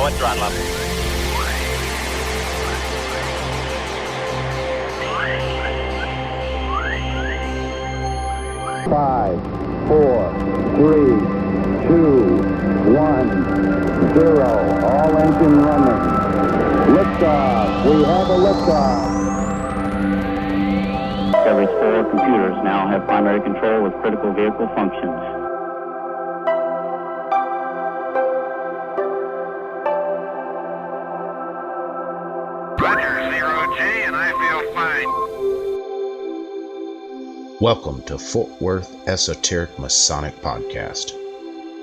Lower throttle up. Five, four, three, two, one, zero. All engine running. Liftoff. We have a liftoff. Discovery's 4 computers now have primary control of critical vehicle functions. Roger, 0G, and I feel fine. Welcome to Fort Worth Esoteric Masonic Podcast,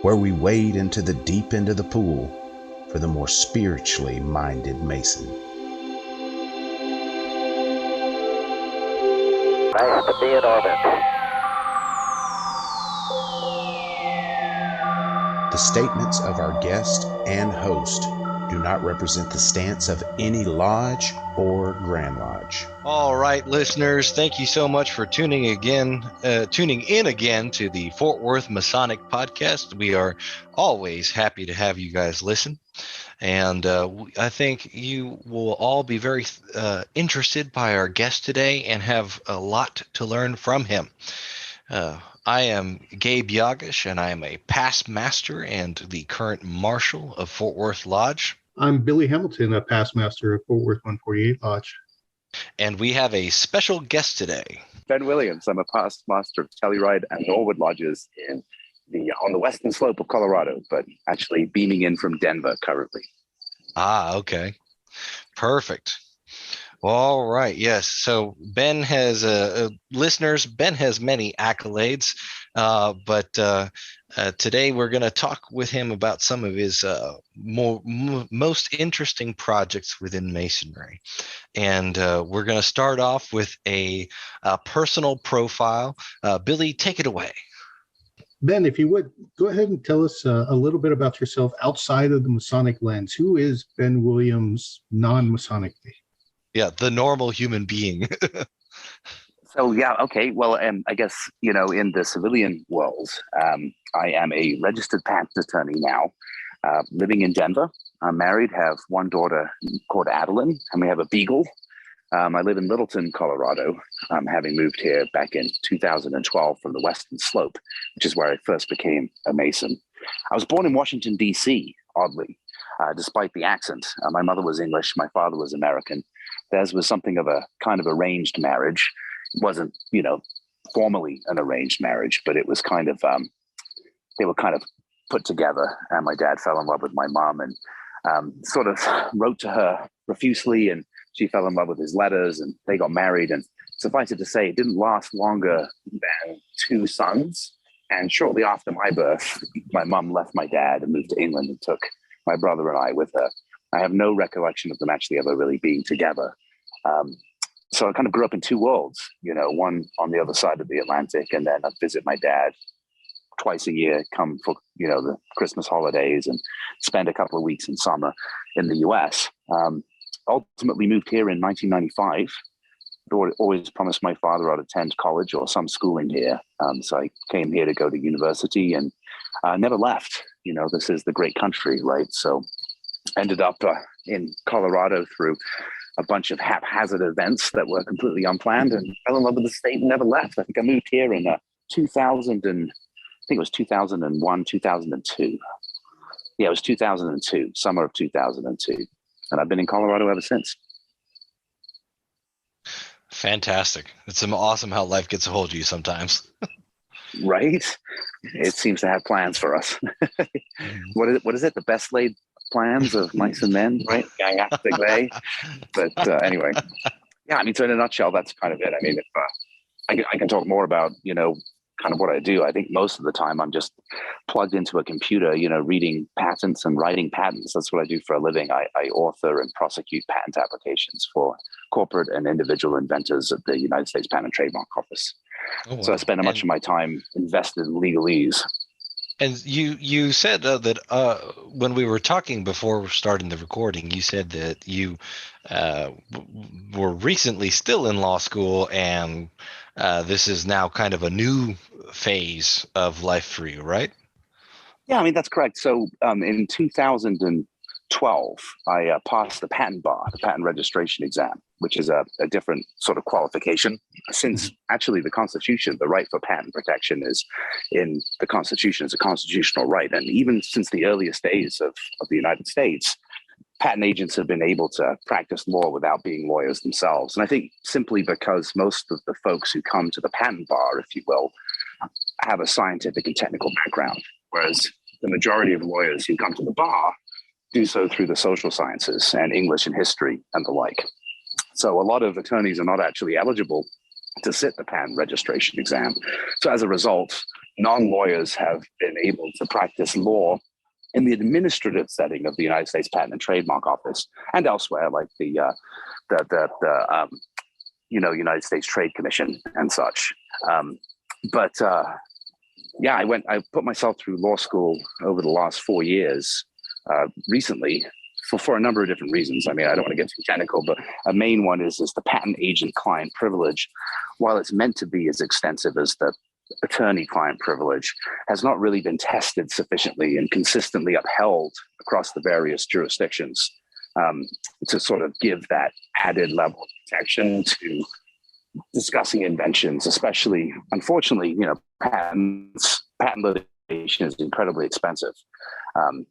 where we wade into the deep end of the pool for the more spiritually minded Mason. Nice to be in orbit. The statements of our guest and host do not represent the stance of any lodge or Grand Lodge. All right, listeners, thank you so much for tuning in again to the Fort Worth Masonic Podcast. We are always happy to have you guys listen. And I think you will all be very interested by our guest today and have a lot to learn from him. I am Gabe Yagish, and I am a past master and the current marshal of Fort Worth Lodge. I'm Billy Hamilton, a past master of Fort Worth 148 Lodge. And we have a special guest today. Ben Williams. I'm a past master of Telluride and Norwood Lodges on the western slope of Colorado, but actually beaming in from Denver currently. Ah, okay. Perfect. All right. Yes. So Ben has listeners. Ben has many accolades, but today we're going to talk with him about some of his most interesting projects within Masonry, and we're going to start off with a personal profile. Billy, take it away. Ben, if you would, go ahead and tell us a little bit about yourself outside of the Masonic lens. Who is Ben Williams non-Masonically? Yeah, the normal human being. So, yeah, okay. Well, I guess, in the civilian world, I am a registered patent attorney now, living in Denver. I'm married, have one daughter called Adeline, and we have a beagle. I live in Littleton, Colorado, having moved here back in 2012 from the Western Slope, which is where I first became a Mason. I was born in Washington, D.C., oddly, despite the accent. My mother was English, my father was American. Theirs was something of a kind of arranged marriage. It wasn't, formally an arranged marriage, but it was kind of, they were kind of put together. And my dad fell in love with my mom and sort of wrote to her profusely, and she fell in love with his letters, and they got married. And suffice it to say, it didn't last longer than 2 sons. And shortly after my birth, my mom left my dad and moved to England and took my brother and I with her. I have no recollection of them actually ever really being together. So I kind of grew up in 2 worlds, one on the other side of the Atlantic, and then I'd visit my dad twice a year, come for, the Christmas holidays and spend a couple of weeks in summer in the US. Ultimately moved here in 1995. I'd always promised my father I'd attend college or some schooling here. So I came here to go to university and never left. This is the great country, right? So ended up in Colorado through a bunch of haphazard events that were completely unplanned, and fell in love with the state and never left. I think I moved here in 2001, 2002. Yeah, it was 2002, summer of 2002. And I've been in Colorado ever since. Fantastic. It's awesome how life gets a hold of you sometimes. Right? It seems to have plans for us. What is it? The best laid plans of mice and men, right? Galactic. But anyway, yeah, so in a nutshell, that's kind of it. If I can talk more about, kind of what I do. I think most of the time I'm just plugged into a computer, reading patents and writing patents. That's what I do for a living. I author and prosecute patent applications for corporate and individual inventors at the United States Patent and Trademark Office. Oh, wow. So I spend much of my time invested in legalese. And you said that when we were talking before starting the recording, you said that you were recently still in law school, and this is now kind of a new phase of life for you, right? Yeah, that's correct. So in 2000 and 12, I passed the patent bar, the patent registration exam, which is a different sort of qualification. Since actually the Constitution, the right for patent protection is in the Constitution, is a constitutional right. And even since the earliest days of the United States, patent agents have been able to practice law without being lawyers themselves. And I think simply because most of the folks who come to the patent bar, if you will, have a scientific and technical background, whereas the majority of lawyers who come to the bar do so through the social sciences and English and history and the like. So a lot of attorneys are not actually eligible to sit the patent registration exam. So as a result, non-lawyers have been able to practice law in the administrative setting of the United States Patent and Trademark Office and elsewhere, like the United States Trade Commission and such. I put myself through law school over the last 4 years recently for a number of different reasons. I mean, I don't want to get too technical, but a main one is the patent agent client privilege. While it's meant to be as extensive as the attorney-client privilege, has not really been tested sufficiently and consistently upheld across the various jurisdictions to sort of give that added level of protection to discussing inventions, especially, unfortunately, patent litigation is incredibly expensive.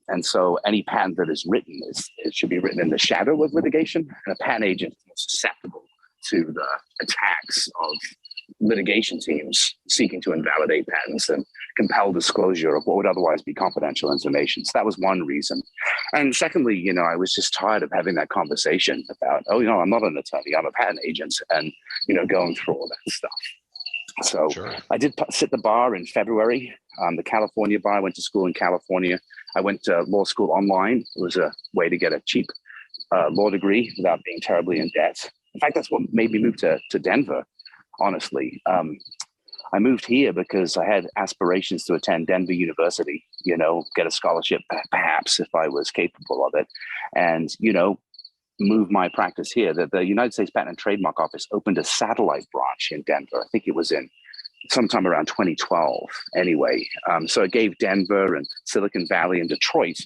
And so any patent that is written, it should be written in the shadow of litigation. And a patent agent is more susceptible to the attacks of litigation teams seeking to invalidate patents and compel disclosure of what would otherwise be confidential information. So that was one reason. And secondly, I was just tired of having that conversation about, I'm not an attorney, I'm a patent agent, and, going through all that stuff. So sure. I did sit the bar in February, the California bar. I went to school in California. I went to law school online. It was a way to get a cheap law degree without being terribly in debt. In fact, that's what made me move to Denver. Honestly, I moved here because I had aspirations to attend Denver University, get a scholarship, perhaps, if I was capable of it, and, move my practice here. The United States Patent and Trademark Office opened a satellite branch in Denver. I think it was in sometime around 2012 anyway. So it gave Denver and Silicon Valley and Detroit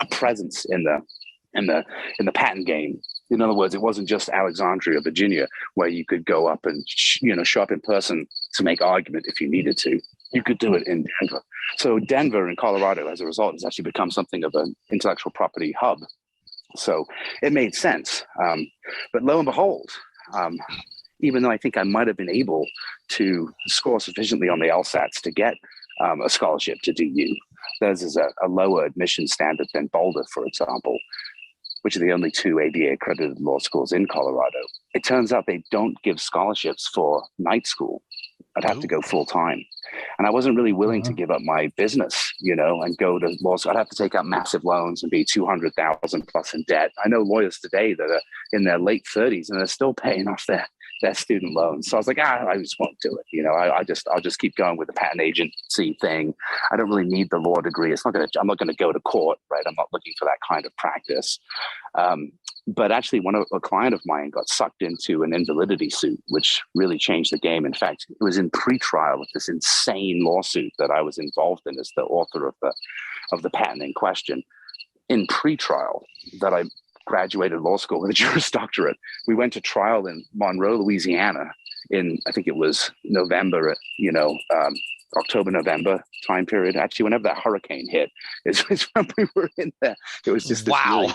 a presence in the patent game. In other words, it wasn't just Alexandria, Virginia, where you could go up and show up in person to make argument if you needed to. You could do it in Denver. So Denver in Colorado, as a result, has actually become something of an intellectual property hub. So it made sense. But lo and behold, even though I think I might have been able to score sufficiently on the LSATs to get a scholarship to DU, theirs is a lower admission standard than Boulder, for example, which are the only two ABA accredited law schools in Colorado. It turns out they don't give scholarships for night school. I'd have to go full time. And I wasn't really willing to give up my business, and go to law school. I'd have to take out massive loans and be $200,000 plus in debt. I know lawyers today that are in their late 30s and they're still paying off their student loans. So I was like, I just won't do it. I'll just keep going with the patent agency thing. I don't really need the law degree. I'm not going to go to court, right? I'm not looking for that kind of practice. But actually, a client of mine got sucked into an invalidity suit, which really changed the game. In fact, it was in pretrial with this insane lawsuit that I was involved in as the author of the patent in question. In pretrial, that I graduated law school with a Juris Doctorate. We went to trial in Monroe, Louisiana, in I think it was November, October, November time period. Actually, whenever that hurricane hit is when we were in there. It was just this really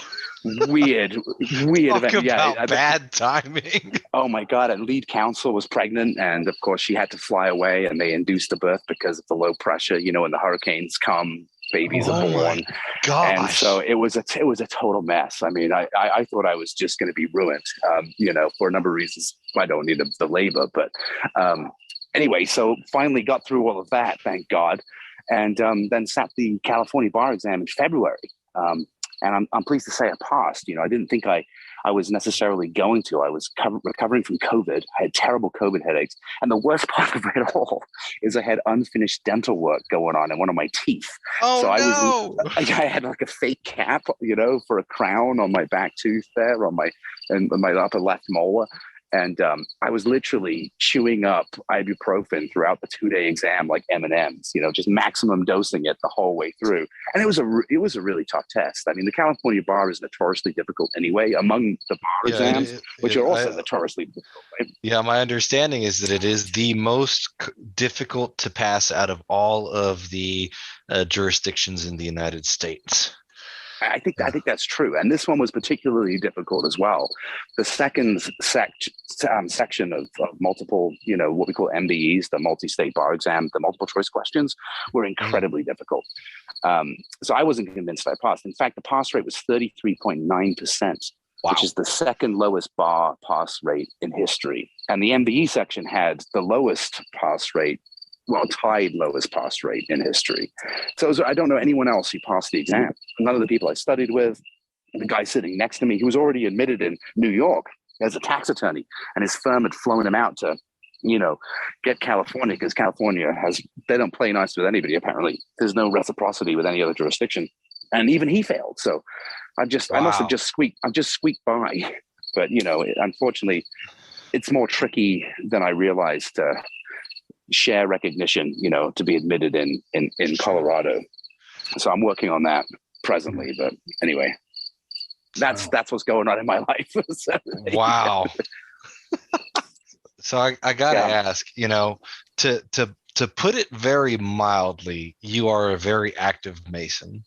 weird Talk event. About bad timing. Oh my God. And lead counsel was pregnant. And of course she had to fly away, and they induced the birth because of the low pressure, when the hurricanes come, babies are born. Gosh. And so it was a total mess. I mean, I thought I was just going to be ruined, for a number of reasons. I don't need the labor, but anyway, so finally got through all of that, thank God, and then sat the California bar exam in February. And I'm pleased to say I passed. I didn't think I was necessarily going to. I was recovering from COVID. I had terrible COVID headaches. And the worst part of it all is I had unfinished dental work going on in one of my teeth. Oh, so I had like a fake cap, for a crown on my back tooth there, on my upper left molar. And I was literally chewing up ibuprofen throughout the 2-day exam like M&Ms, just maximum dosing it the whole way through. And it was a really tough test. I mean, the California bar is notoriously difficult anyway, among the bar exams, which are also notoriously difficult. Right? Yeah, my understanding is that it is the most difficult to pass out of all of the jurisdictions in the United States. I think that's true, and this one was particularly difficult as well. The second section of multiple, what we call MBEs, the multi-state bar exam, the multiple choice questions, were incredibly difficult. So I wasn't convinced I passed. In fact, the pass rate was 33.9%, which is the second lowest bar pass rate in history. And the MBE section had the lowest pass rate. Well, tied lowest pass rate in history. So I don't know anyone else who passed the exam. None of the people I studied with, the guy sitting next to me, he was already admitted in New York as a tax attorney, and his firm had flown him out to, get California, because California they don't play nice with anybody, apparently. There's no reciprocity with any other jurisdiction. And even he failed. So I must have just squeaked by. But, unfortunately, it's more tricky than I realized to share recognition, to be admitted in Colorado. So I'm working on that presently. But anyway, that's what's going on in my life. Wow. So I gotta ask, to put it very mildly, you are a very active Mason,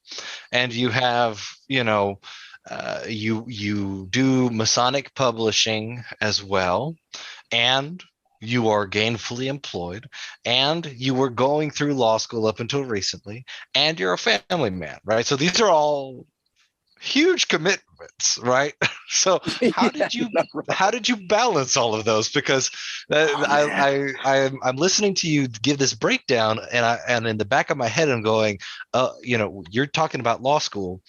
and you have, you do Masonic publishing as well, and you are gainfully employed, and you were going through law school up until recently, and you're a family man, right? So these are all huge commitments, right? So how did you balance all of those? Because I'm listening to you give this breakdown, and in the back of my head I'm going, you're talking about law school.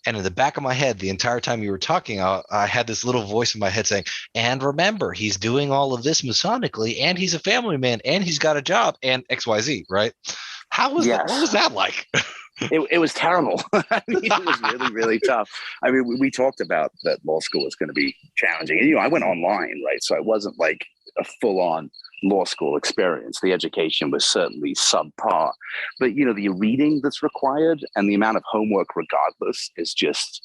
And in the back of my head, the entire time you were talking, I had this little voice in my head saying, and remember, he's doing all of this Masonically, and he's a family man, and he's got a job, and XYZ, right? How was that? What was that like? It was terrible. I mean, it was really, really tough. I mean, we talked about that law school was going to be challenging. And, I went online, right? So it wasn't like a full-on law school experience. The education was certainly subpar. But, the reading that's required and the amount of homework regardless is just,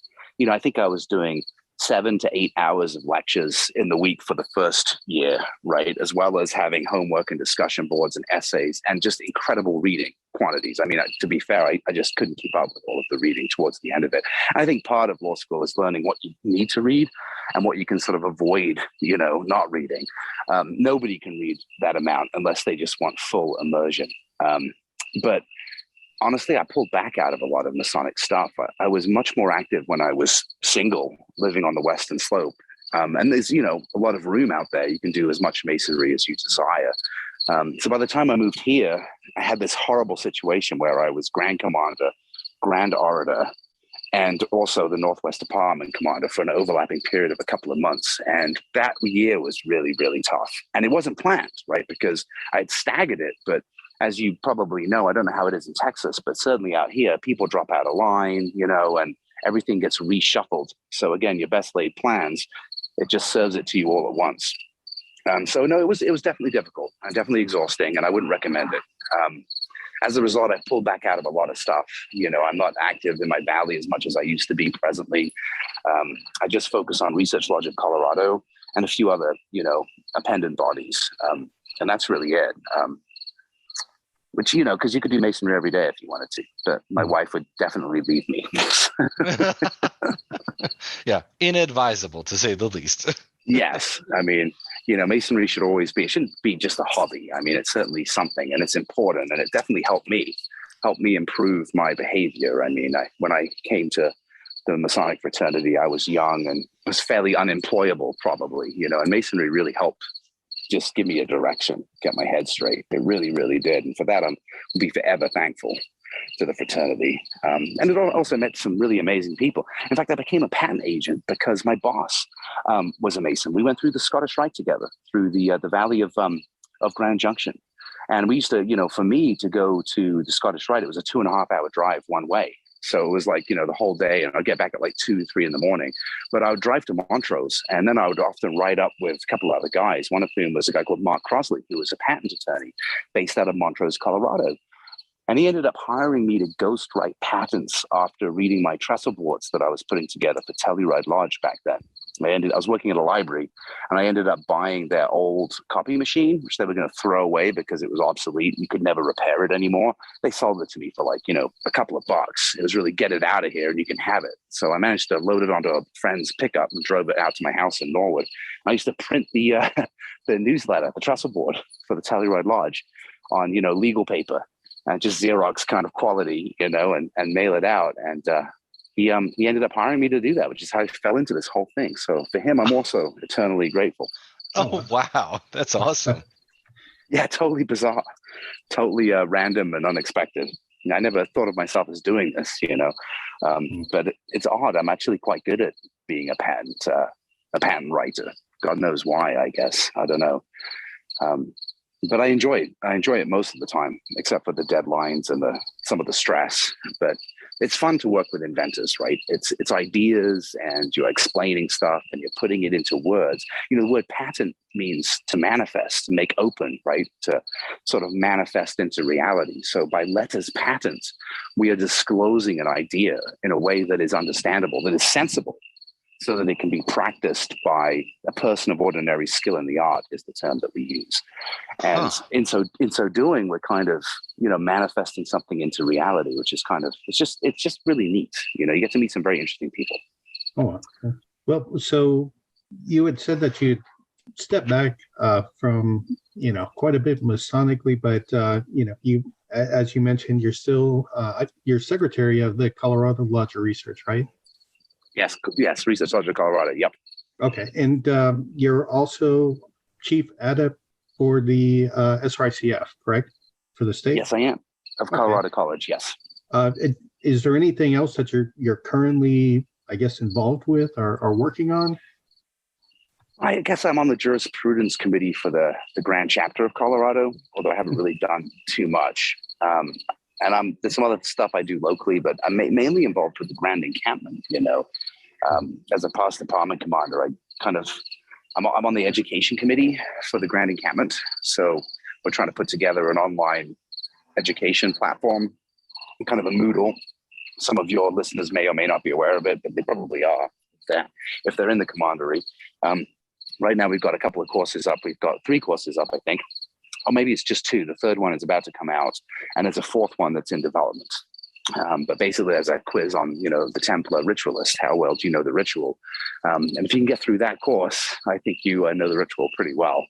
I think I was doing 7 to 8 hours of lectures in the week for the first year, right? As well as having homework and discussion boards and essays and just incredible reading quantities. I mean, to be fair, I just couldn't keep up with all of the reading towards the end of it. I think part of law school is learning what you need to read and what you can sort of avoid, not reading. Nobody can read that amount unless they just want full immersion. But honestly, I pulled back out of a lot of Masonic stuff. I was much more active when I was single, living on the Western Slope. And there's, a lot of room out there. You can do as much Masonry as you desire. So by the time I moved here, I had this horrible situation where I was Grand Commander, Grand Orator, and also the Northwest Department Commander for an overlapping period of a couple of months. And that year was really, really tough. And it wasn't planned, right? Because I had staggered it, but as you probably know, I don't know how it is in Texas, but certainly out here, people drop out of line, and everything gets reshuffled. So again, your best laid plans, it just serves it to you all at once. So no, it was definitely difficult and definitely exhausting, and I wouldn't recommend it. As a result, I pulled back out of a lot of stuff. I'm not active in my valley as much as I used to be presently. I just focus on Research Logic Colorado and a few other, appendant bodies. And that's really it. Which, because you could do Masonry every day if you wanted to, but my wife would definitely leave me. Yeah, inadvisable to say the least. Yes. I mean, Masonry should always be, it shouldn't be just a hobby. I mean, it's certainly something, and it's important, and it definitely helped me improve my behavior. I mean, when I came to the Masonic fraternity, I was young and was fairly unemployable probably, and Masonry really helped just give me a direction, get my head straight. It really, really did. And for that, I'll be forever thankful to the fraternity. And it also met some really amazing people. In fact, I became a patent agent because my boss was a Mason. We went through the Scottish Rite together through the Valley of Grand Junction. And we used to, for me to go to the Scottish Rite, it was a 2.5-hour drive one way. So it was like, the whole day, and I'd get back at like 2, 3 in the morning. But I would drive to Montrose, and then I would often ride up with a couple of other guys, one of whom was a guy called Mark Crosley, who was a patent attorney based out of Montrose, Colorado. And he ended up hiring me to ghostwrite patents after reading my trestle boards that I was putting together for Telluride Lodge back then. I was working at a library, and I ended up buying their old copy machine, which they were going to throw away because it was obsolete. You could never repair it anymore. They sold it to me for like, a couple of bucks. It was really, get it out of here and you can have it. So I managed to load it onto a friend's pickup and drove it out to my house in Norwood. I used to print the newsletter, the trestle board for the Telluride Lodge on, legal paper, and just Xerox kind of quality, and mail it out. And he ended up hiring me to do that, which is how I fell into this whole thing. So for him, I'm also eternally grateful. Oh, wow. That's awesome. Yeah, totally bizarre, totally random and unexpected. I never thought of myself as doing this, but it's odd. I'm actually quite good at being a patent writer. God knows why, I guess. I don't know. But I enjoy it most of the time, except for the deadlines and some of the stress. But it's fun to work with inventors, right? It's ideas, and you're explaining stuff and you're putting it into words. The word patent means to manifest, to make open, right? To sort of manifest into reality. So by letters patent, we are disclosing an idea in a way that is understandable, that is sensible, so that it can be practiced by a person of ordinary skill in the art, is the term that we use. And in so doing, we're kind of, manifesting something into reality, which is kind of, it's just really neat. You get to meet some very interesting people. Oh, okay. Well, so you had said that you stepped back from, quite a bit Masonically, but, you, as you mentioned, you're still, you're secretary of the Colorado Lodge of Research, right? Yes, Research Lodge of Colorado. Yep. Okay, and you're also chief adept for the SRICF, correct? For the state? Yes, I am. Of Colorado College, yes. Is there anything else that you're currently, I guess, involved with or working on? I guess I'm on the jurisprudence committee for the Grand Chapter of Colorado, although I haven't really done too much. And there's some other stuff I do locally, but I'm mainly involved with the Grand Encampment. As a past department commander, I'm on the education committee for the Grand Encampment. So we're trying to put together an online education platform, kind of a Moodle. Some of your listeners may or may not be aware of it, but they probably are if they're in the commandery. Right now, we've got a couple of courses up. We've got 3 courses up, I think. Or maybe it's just 2. The third one is about to come out, and there's a 4th one that's in development. But basically, there's a quiz on, the Templar ritualist. How well do you know the ritual? And if you can get through that course, I think you know the ritual pretty well.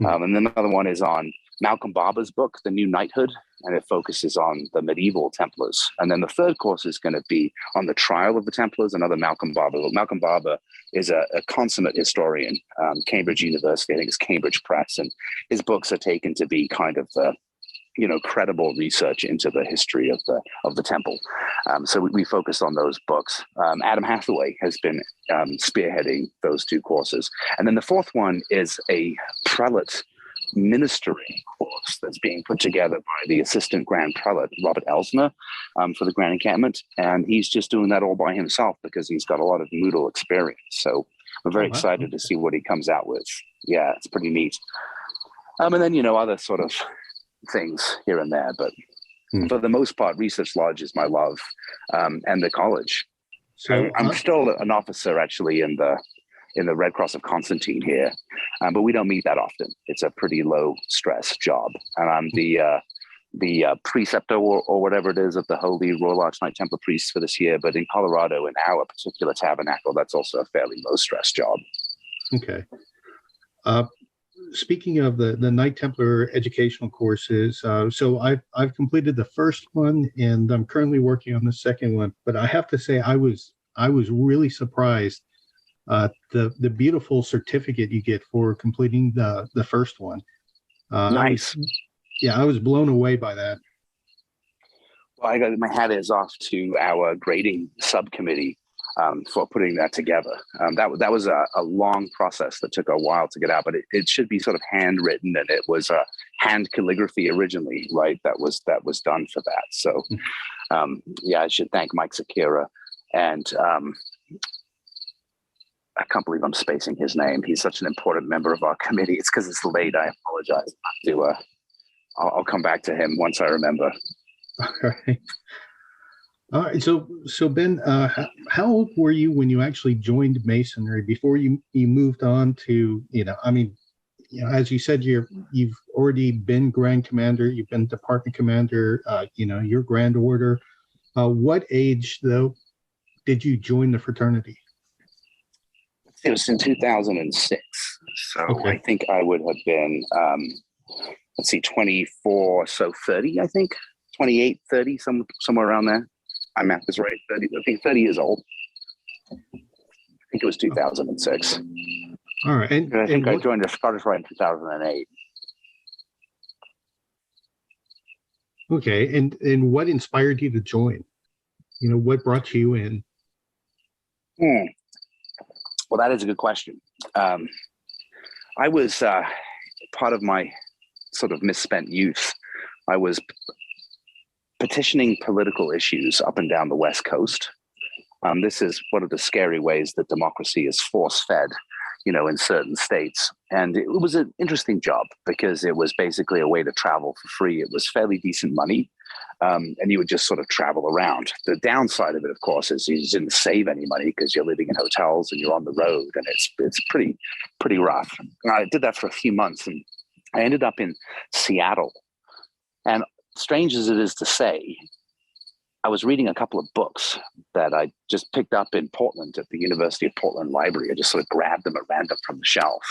And then another one is on Malcolm Barber's book, The New Knighthood, and it focuses on the medieval Templars. And then the third course is going to be on the trial of the Templars, another Malcolm Barber. Malcolm Barber is a consummate historian, Cambridge University, I think it's Cambridge Press, and his books are taken to be kind of the credible research into the history of the temple. So we focus on those books. Adam Hathaway has been spearheading those 2 courses. And then the 4th one is a prelate ministering course that's being put together by the assistant grand prelate, Robert Elsner, for the Grand Encampment. And he's just doing that all by himself because he's got a lot of Moodle experience. So we're very excited to see what he comes out with. Yeah, it's pretty neat. And then, other sort of things here and there, but for the most part, Research Lodge is my love, and the college. So I'm still an officer actually in the Red Cross of Constantine here, but we don't meet that often. It's a pretty low stress job, and I'm the preceptor or whatever it is of the Holy Royal Arch Knight Templar Priests for this year. But in Colorado, in our particular tabernacle, that's also a fairly low stress job. Okay. Speaking of the Knight Templar educational courses, so I've completed the first one, and I'm currently working on the second one. But I have to say, I was really surprised the beautiful certificate you get for completing the first one. Nice. I was blown away by that. Well, my hat is off to our grading subcommittee for putting that together. That was a long process that took a while to get out, but it should be sort of handwritten, and it was hand calligraphy originally, right? That was done for that. So Yeah, I should thank Mike Sakira and I can't believe I'm spacing his name. He's such an important member of our committee. It's because it's late. I apologize. I'll come back to him once I remember. All right. All right. So Ben, how old were you when you actually joined Masonry before you moved on to, as you said, you've already been Grand Commander, you've been Department Commander, your Grand Order. What age, though, did you join the fraternity? It was in 2006. So okay. I think I would have been, 24, so 30, I think. 28, 30, somewhere around there. My math is right. 30, I think 30 years old. I think it was 2006. All right. And I think I joined the Scottish Rite in 2008. Okay. And what inspired you to join? What brought you in? Well, that is a good question. I was part of my sort of misspent youth. I was petitioning political issues up and down the West Coast. This is one of the scary ways that democracy is force-fed, in certain states. And it was an interesting job because it was basically a way to travel for free. It was fairly decent money. And you would just sort of travel around. The downside of it, of course, is you didn't save any money because you're living in hotels and you're on the road, and it's pretty rough. And I did that for a few months, and I ended up in Seattle. And strange as it is to say, I was reading a couple of books that I just picked up in Portland at the University of Portland Library. I just sort of grabbed them at random from the shelf.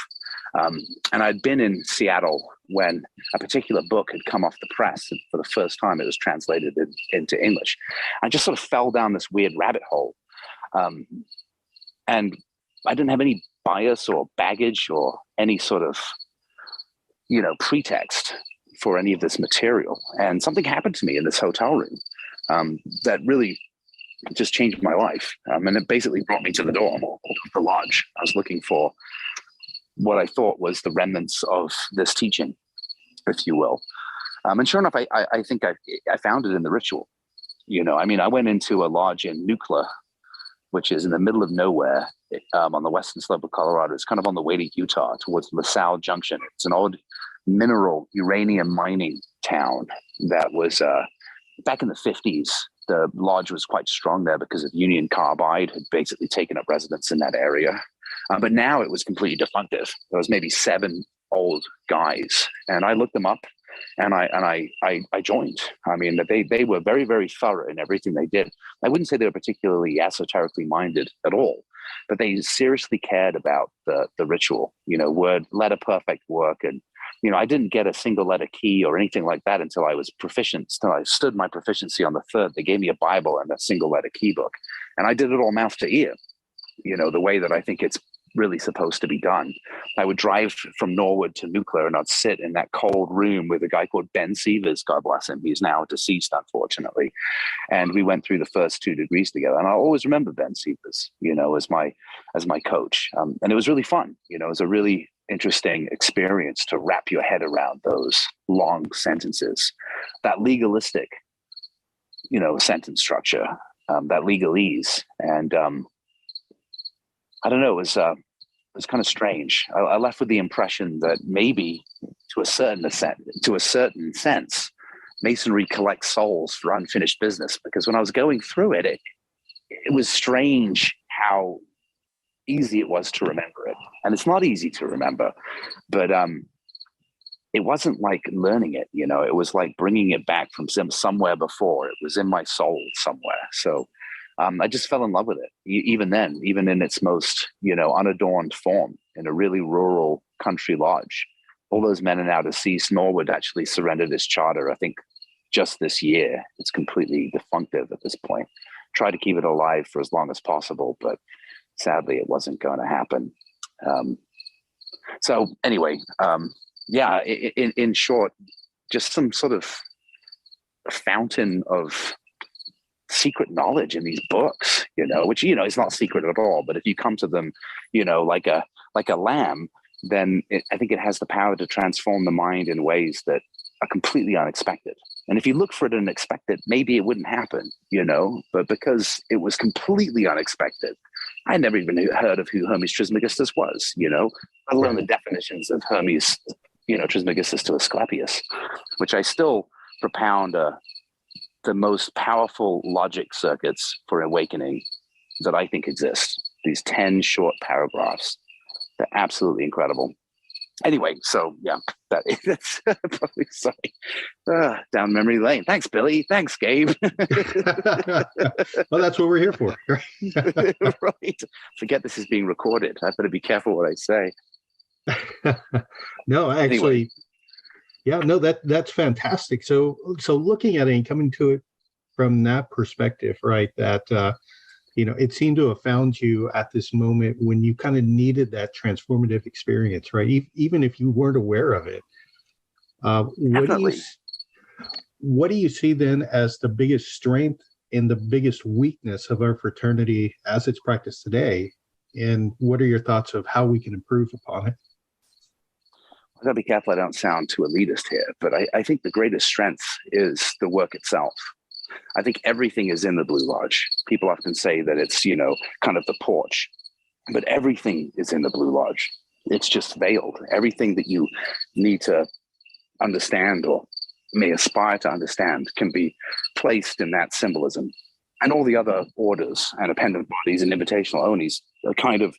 And I'd been in Seattle when a particular book had come off the press, and for the first time it was translated into English. I just sort of fell down this weird rabbit hole. And I didn't have any bias or baggage or any sort of, pretext for any of this material. And something happened to me in this hotel room that really just changed my life. And it basically brought me to the dorm or the lodge. I was looking for what I thought was the remnants of this teaching, if you will. And sure enough, I think I found it in the ritual. I went into a lodge in Nucla, which is in the middle of nowhere on the western slope of Colorado. It's kind of on the way to Utah towards LaSalle Junction. It's an old mineral uranium mining town that was back in the 50s. The lodge was quite strong there because of Union Carbide had basically taken up residence in that area. But now it was completely defunctive. There was maybe 7 old guys, and I looked them up, and I joined. They were very, very thorough in everything they did. I wouldn't say they were particularly esoterically minded at all, but they seriously cared about the ritual. Word, letter, perfect work, and I didn't get a single letter key or anything like that until I was proficient. Until I stood my proficiency on the 3rd. They gave me a Bible and a single letter key book, and I did it all mouth to ear. The way that I think it's really supposed to be done. I would drive from Norwood to Nuclear, and I'd sit in that cold room with a guy called Ben Sievers, God bless him. He's now deceased, unfortunately. And we went through the first 2 degrees together. And I'll always remember Ben Sievers, as my coach. And it was really fun. It was a really interesting experience to wrap your head around those long sentences, that legalistic, sentence structure, that legalese. And I don't know, it was kind of strange. I left with the impression that maybe to a certain sense, Masonry collects souls for unfinished business, because when I was going through it, it was strange how easy it was to remember it. And it's not easy to remember, but it wasn't like learning it, it was like bringing it back from somewhere before. It was in my soul somewhere. So I just fell in love with it, even then, even in its most, unadorned form, in a really rural country lodge. All those men are now deceased. Norwood actually surrendered his charter, I think, just this year. It's completely defunctive at this point. Tried to keep it alive for as long as possible, but sadly, it wasn't going to happen. So anyway, in short, just some sort of fountain of secret knowledge in these books, which, is not secret at all. But if you come to them, like a lamb, then I think it has the power to transform the mind in ways that are completely unexpected. And if you look for it unexpected, maybe it wouldn't happen, but because it was completely unexpected, I never even heard of who Hermes Trismegistus was, let alone the definitions of Hermes, Trismegistus to Asclepius, which I still propound the most powerful logic circuits for awakening that I think exist. These 10 short paragraphs. They're absolutely incredible. Anyway, so yeah, that's probably sorry. Down memory lane. Thanks, Billy. Thanks, Gabe. Well, that's what we're here for. Right. Forget this is being recorded. I better be careful what I say. No, actually, Anyway. yeah, no, that's fantastic. So looking at it and coming to it from that perspective, right, that it seemed to have found you at this moment when you kind of needed that transformative experience, right? Even if you weren't aware of it. What do you see then as the biggest strength and the biggest weakness of our fraternity as it's practiced today? And what are your thoughts of how we can improve upon it? I gotta be careful I don't sound too elitist here, but I think the greatest strength is the work itself. I think everything is in the Blue Lodge. People often say that it's, kind of the porch, but everything is in the Blue Lodge. It's just veiled. Everything that you need to understand or may aspire to understand can be placed in that symbolism. And all the other orders and appendant bodies and invitational onis are kind of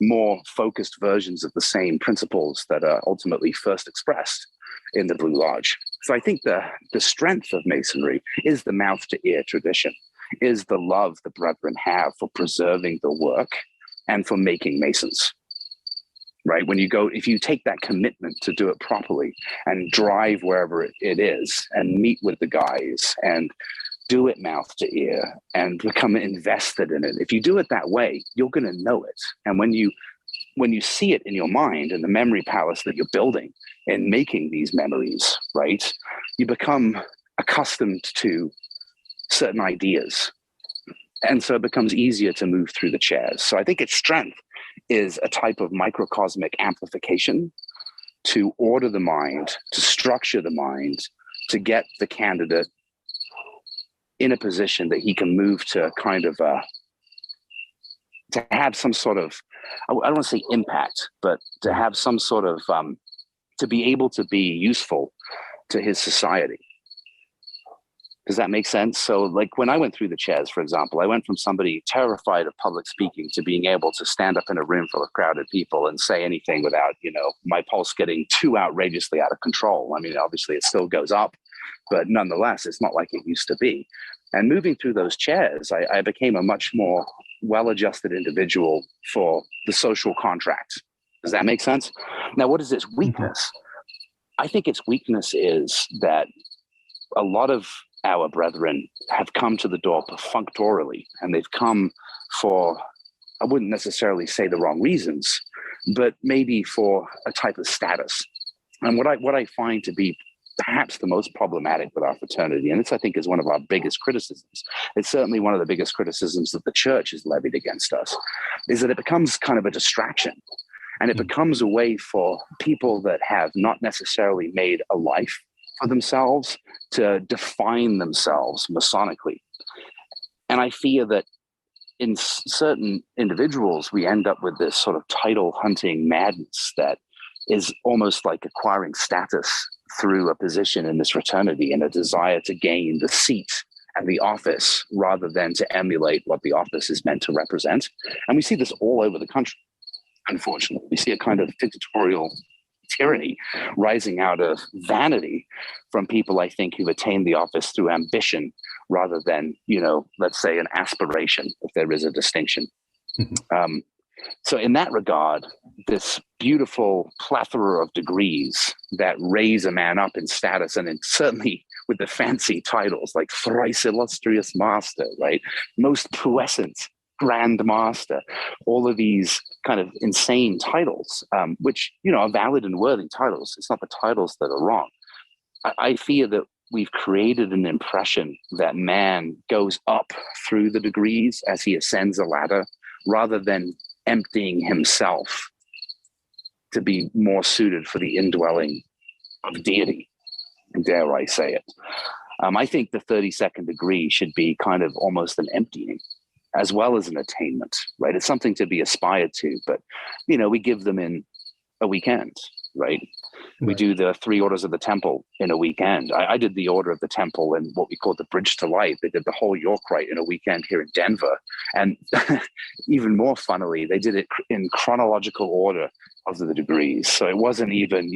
more focused versions of the same principles that are ultimately first expressed in the Blue Lodge. So I think the strength of Masonry is the mouth-to-ear tradition, is the love the brethren have for preserving the work and for making Masons, right? If you take that commitment to do it properly and drive wherever it is and meet with the guys and do it mouth to ear and become invested in it. If you do it that way, you're going to know it. And when you see it in your mind and the memory palace that you're building and making these memories, right, you become accustomed to certain ideas. And so it becomes easier to move through the chairs. So I think its strength is a type of microcosmic amplification to order the mind, to structure the mind, to get the candidate in a position that he can move to kind of to have some sort of, I don't want to say impact, but to have some sort of, to be able to be useful to his society. Does that make sense? So like when I went through the chairs, for example, I went from somebody terrified of public speaking to being able to stand up in a room full of crowded people and say anything without, my pulse getting too outrageously out of control. I mean, obviously it still goes up, but nonetheless, it's not like it used to be. And moving through those chairs, I became a much more well-adjusted individual for the social contract. Does that make sense? Now, what is its weakness? I think its weakness is that a lot of our brethren have come to the door perfunctorily, and they've come for, I wouldn't necessarily say the wrong reasons, but maybe for a type of status. And what I find to be perhaps the most problematic with our fraternity, and this I think is one of our biggest criticisms, it's certainly one of the biggest criticisms that the church has levied against us, is that it becomes kind of a distraction. And it becomes a way for people that have not necessarily made a life for themselves to define themselves Masonically. And I fear that in certain individuals, we end up with this sort of title hunting madness that is almost like acquiring status through a position in this fraternity and a desire to gain the seat and the office rather than to emulate what the office is meant to represent. And we see this all over the country, unfortunately. We see a kind of dictatorial tyranny rising out of vanity from people, I think, who've attained the office through ambition rather than, let's say an aspiration, if there is a distinction. So in that regard, this beautiful plethora of degrees that raise a man up in status, and certainly with the fancy titles like thrice illustrious master, right? Most puissant grand master, all of these kind of insane titles, which, are valid and worthy titles. It's not the titles that are wrong. I fear that we've created an impression that man goes up through the degrees as he ascends a ladder rather than emptying himself to be more suited for the indwelling of deity, dare I say it. I think the 32nd degree should be kind of almost an emptying as well as an attainment, right? It's something to be aspired to, but, we give them in a weekend, right? We do the 3 orders of the temple in a weekend. I did the order of the temple in what we call the Bridge to Light. They did the whole York Rite in a weekend here in Denver. And even more funnily, they did it in chronological order of the degrees. So it wasn't even,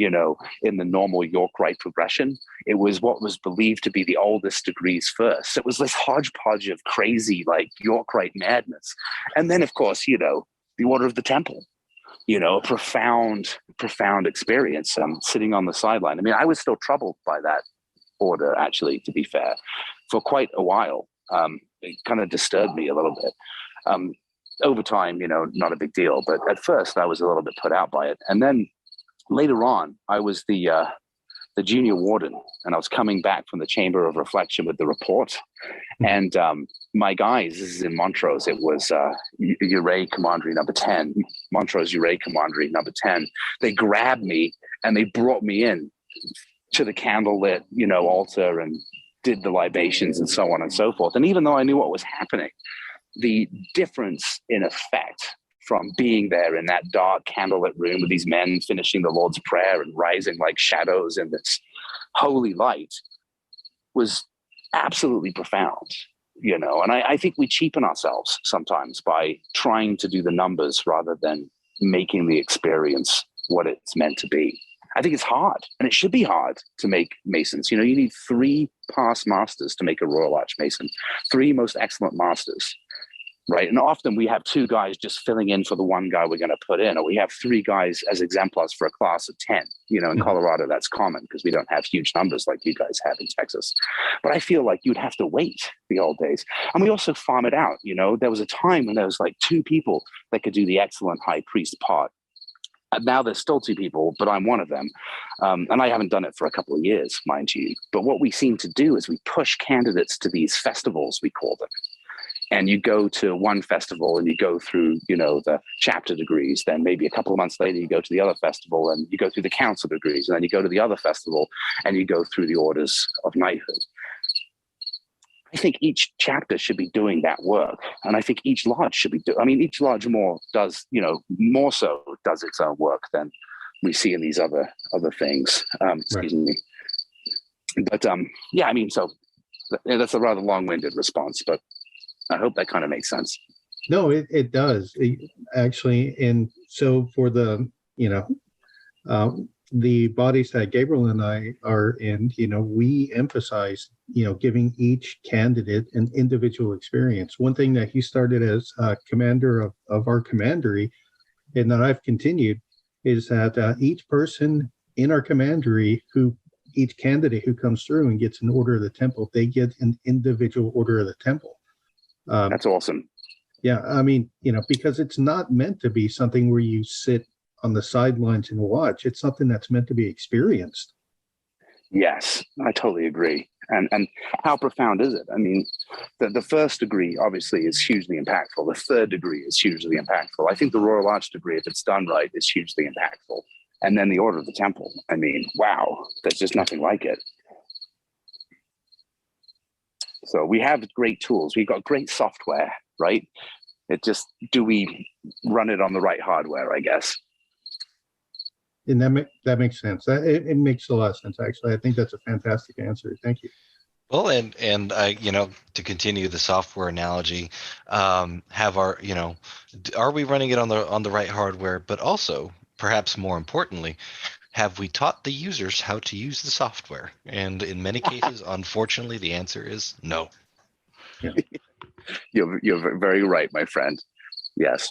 in the normal York Rite progression. It was what was believed to be the oldest degrees first. So it was this hodgepodge of crazy, like York Rite madness. And then, of course, the order of the temple. A profound experience. Sitting on the sideline. I mean, I was still troubled by that order, actually, to be fair, for quite a while. It kind of disturbed me a little bit. Over time, not a big deal. But at first, I was a little bit put out by it. And then later on, I was the junior warden, and I was coming back from the Chamber of Reflection with the report. And my guys, this is in Montrose, it was Ure Commandery number 10, Montrose Ure Commandery number 10. They grabbed me and they brought me in to the candlelit, altar and did the libations and so on and so forth. And even though I knew what was happening, the difference in effect from being there in that dark candlelit room with these men finishing the Lord's Prayer and rising like shadows in this holy light was absolutely profound, and I think we cheapen ourselves sometimes by trying to do the numbers rather than making the experience what it's meant to be. I think it's hard, and it should be hard to make Masons. You need 3 past masters to make a Royal Arch Mason, 3 most excellent masters. Right. And often we have 2 guys just filling in for the one guy we're going to put in, or we have 3 guys as exemplars for a class of 10. In Colorado, that's common because we don't have huge numbers like you guys have in Texas. But I feel like you'd have to wait the old days. And we also farm it out. There was a time when there was like 2 people that could do the excellent high priest part. And now there's still 2 people, but I'm one of them. And I haven't done it for a couple of years, mind you. But what we seem to do is we push candidates to these festivals, we call them. And you go to one festival and you go through, the chapter degrees. Then maybe a couple of months later, you go to the other festival and you go through the council degrees. And then you go to the other festival and you go through the orders of knighthood. I think each chapter should be doing that work. And I think each lodge should be each lodge more so does its own work than we see in these other things. Excuse me. But so that's a rather long-winded response, but I hope that kind of makes sense. No, it does actually. And so for the, the bodies that Gabriel and I are in, we emphasize, giving each candidate an individual experience. One thing that he started as commander of our commandery, and that I've continued, is that each person in our commandery each candidate who comes through and gets an order of the temple, they get an individual order of the temple. That's awesome. Yeah, because it's not meant to be something where you sit on the sidelines and watch. It's something that's meant to be experienced. Yes, I totally agree. And how profound is it? The first degree obviously is hugely impactful. The 3rd degree is hugely impactful. I think the Royal Arch degree, if it's done right, is hugely impactful. And then the Order of the Temple. Wow, there's just nothing like it. So we have great tools. We've got great software, right? It just, do we run it on the right hardware, I guess? And that makes sense. It makes a lot of sense, actually. I think that's a fantastic answer. Thank you. Well, and I, to continue the software analogy, have our, are we running it on the right hardware? But also, perhaps more importantly, have we taught the users how to use the software? And in many cases, unfortunately, the answer is no. Yeah. You're very right, my friend. Yes.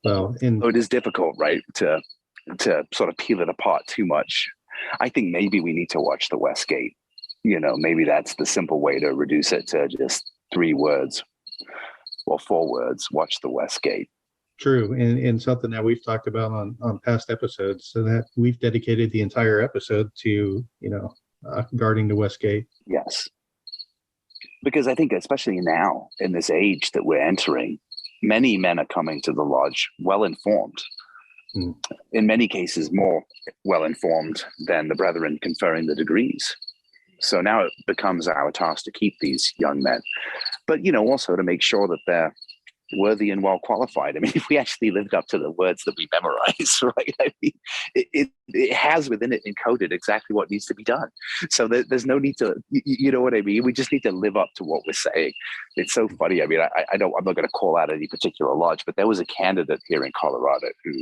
Well, it is difficult, right, to sort of peel it apart too much. I think maybe we need to watch the West Gate. Maybe that's the simple way to reduce it to just 3 words or 4 words. Watch the West Gate. True, and something that we've talked about on past episodes, so that we've dedicated the entire episode to, guarding the West Gate. Yes, because I think especially now in this age that we're entering, many men are coming to the lodge well-informed. In many cases, more well-informed than the brethren conferring the degrees. So now it becomes our task to keep these young men, but also to make sure that they're worthy and well qualified. I mean, if we actually lived up to the words that we memorize, right? I mean, it has within it encoded exactly what needs to be done. So there's no need to, you know what I mean? We just need to live up to what we're saying. It's so funny. I mean, I'm not going to call out any particular lodge, but there was a candidate here in Colorado who,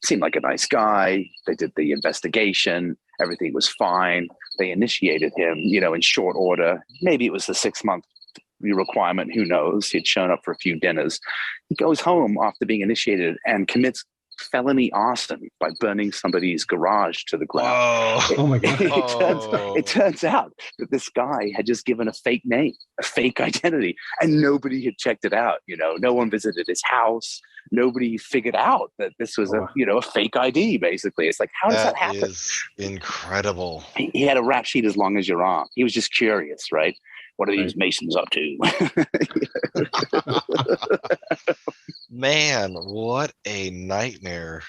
seemed like a nice guy. They did the investigation. Everything was fine. They initiated him, in short order. Maybe it was the 6-month requirement, who knows? He'd shown up for a few dinners. He goes home after being initiated and commits felony arson by burning somebody's garage to the ground. Oh my God. It turns out that this guy had just given a fake name, a fake identity, and nobody had checked it out. No one visited his house. Nobody figured out that this was a fake ID, basically. It's like, how does that happen? That is incredible. He had a rap sheet as long as your arm. He was just curious, right? What are these Masons up to? Man, what a nightmare.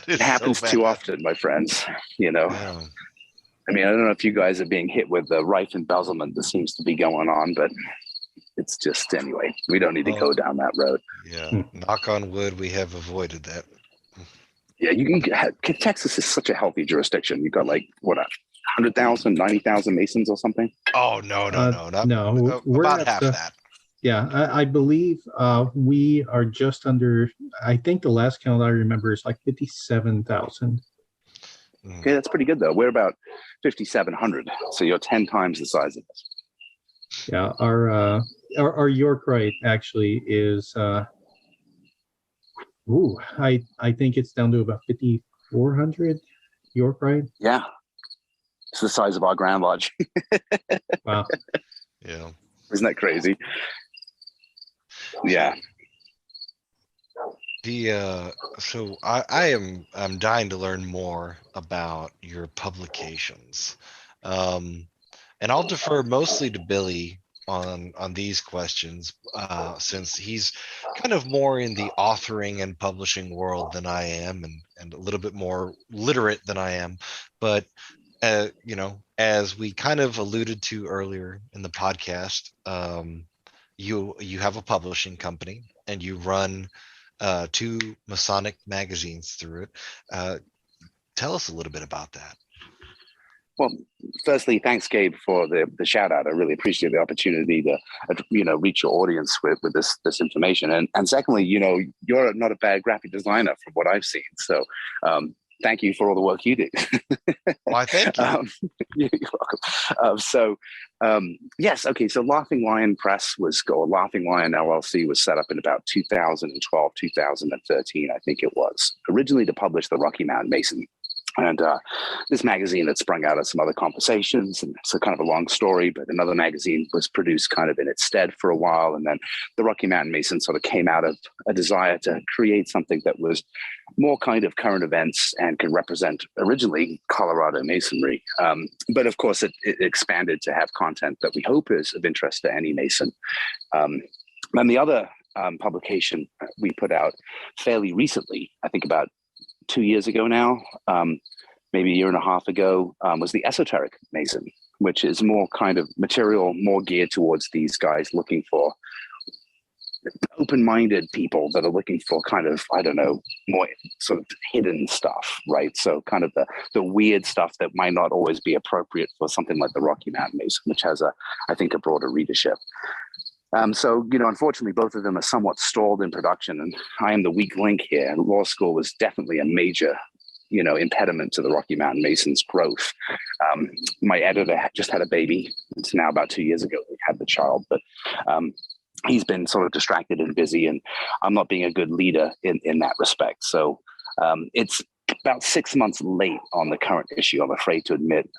It happens too often, my friends. Yeah. I mean, I don't know if you guys are being hit with the rife embezzlement that seems to be going on, but it's just, anyway, we don't need to go down that road. Yeah. Knock on wood, we have avoided that. Yeah, Texas is such a healthy jurisdiction. You got 100,000, 90,000 Masons or something? Oh, no. We're about at half that. Yeah, I believe we are just under, I think the last count I remember is 57,000. Okay, that's pretty good, though. We're about 5,700, so you're 10 times the size of us. Yeah, our York right actually is, I think it's down to about 5,400 York right. Yeah. It's the size of our Grand Lodge. Wow. Yeah. Isn't that crazy? Yeah. So I'm dying to learn more about your publications. And I'll defer mostly to Billy on these questions, since he's kind of more in the authoring and publishing world than I am, and a little bit more literate than I am. But as we kind of alluded to earlier in the podcast, you have a publishing company and you run 2 Masonic magazines through it. Tell us a little bit about that. Well, firstly, thanks, Gabe, for the shout out. I really appreciate the opportunity to, reach your audience with this information. And secondly, you're not a bad graphic designer from what I've seen. So thank you for all the work you do. Why, thank you. You're welcome. Yes. Okay. So Laughing Lion Laughing Lion LLC was set up in about 2012, 2013, I think it was, originally to publish the Rocky Mountain Mason. And this magazine that sprung out of some other conversations, and it's a kind of a long story, but another magazine was produced kind of in its stead for a while. And then the Rocky Mountain Mason sort of came out of a desire to create something that was more kind of current events and could represent originally Colorado Masonry. But of course, it expanded to have content that we hope is of interest to any Mason. And the other publication we put out fairly recently, I think about 2 years ago now, maybe a year and a half ago, was the Esoteric Mason, which is more kind of material, more geared towards these guys looking for open-minded people that are looking for kind of, I don't know, more sort of hidden stuff, right? So kind of the weird stuff that might not always be appropriate for something like the Rocky Mountain Mason, which has I think a broader readership. So, unfortunately, both of them are somewhat stalled in production, and I am the weak link here. And law school was definitely a major, impediment to the Rocky Mountain Masons' growth. My editor just had a baby. It's now about 2 years ago we had the child, but he's been sort of distracted and busy, and I'm not being a good leader in that respect. So it's about 6 months late on the current issue, I'm afraid to admit,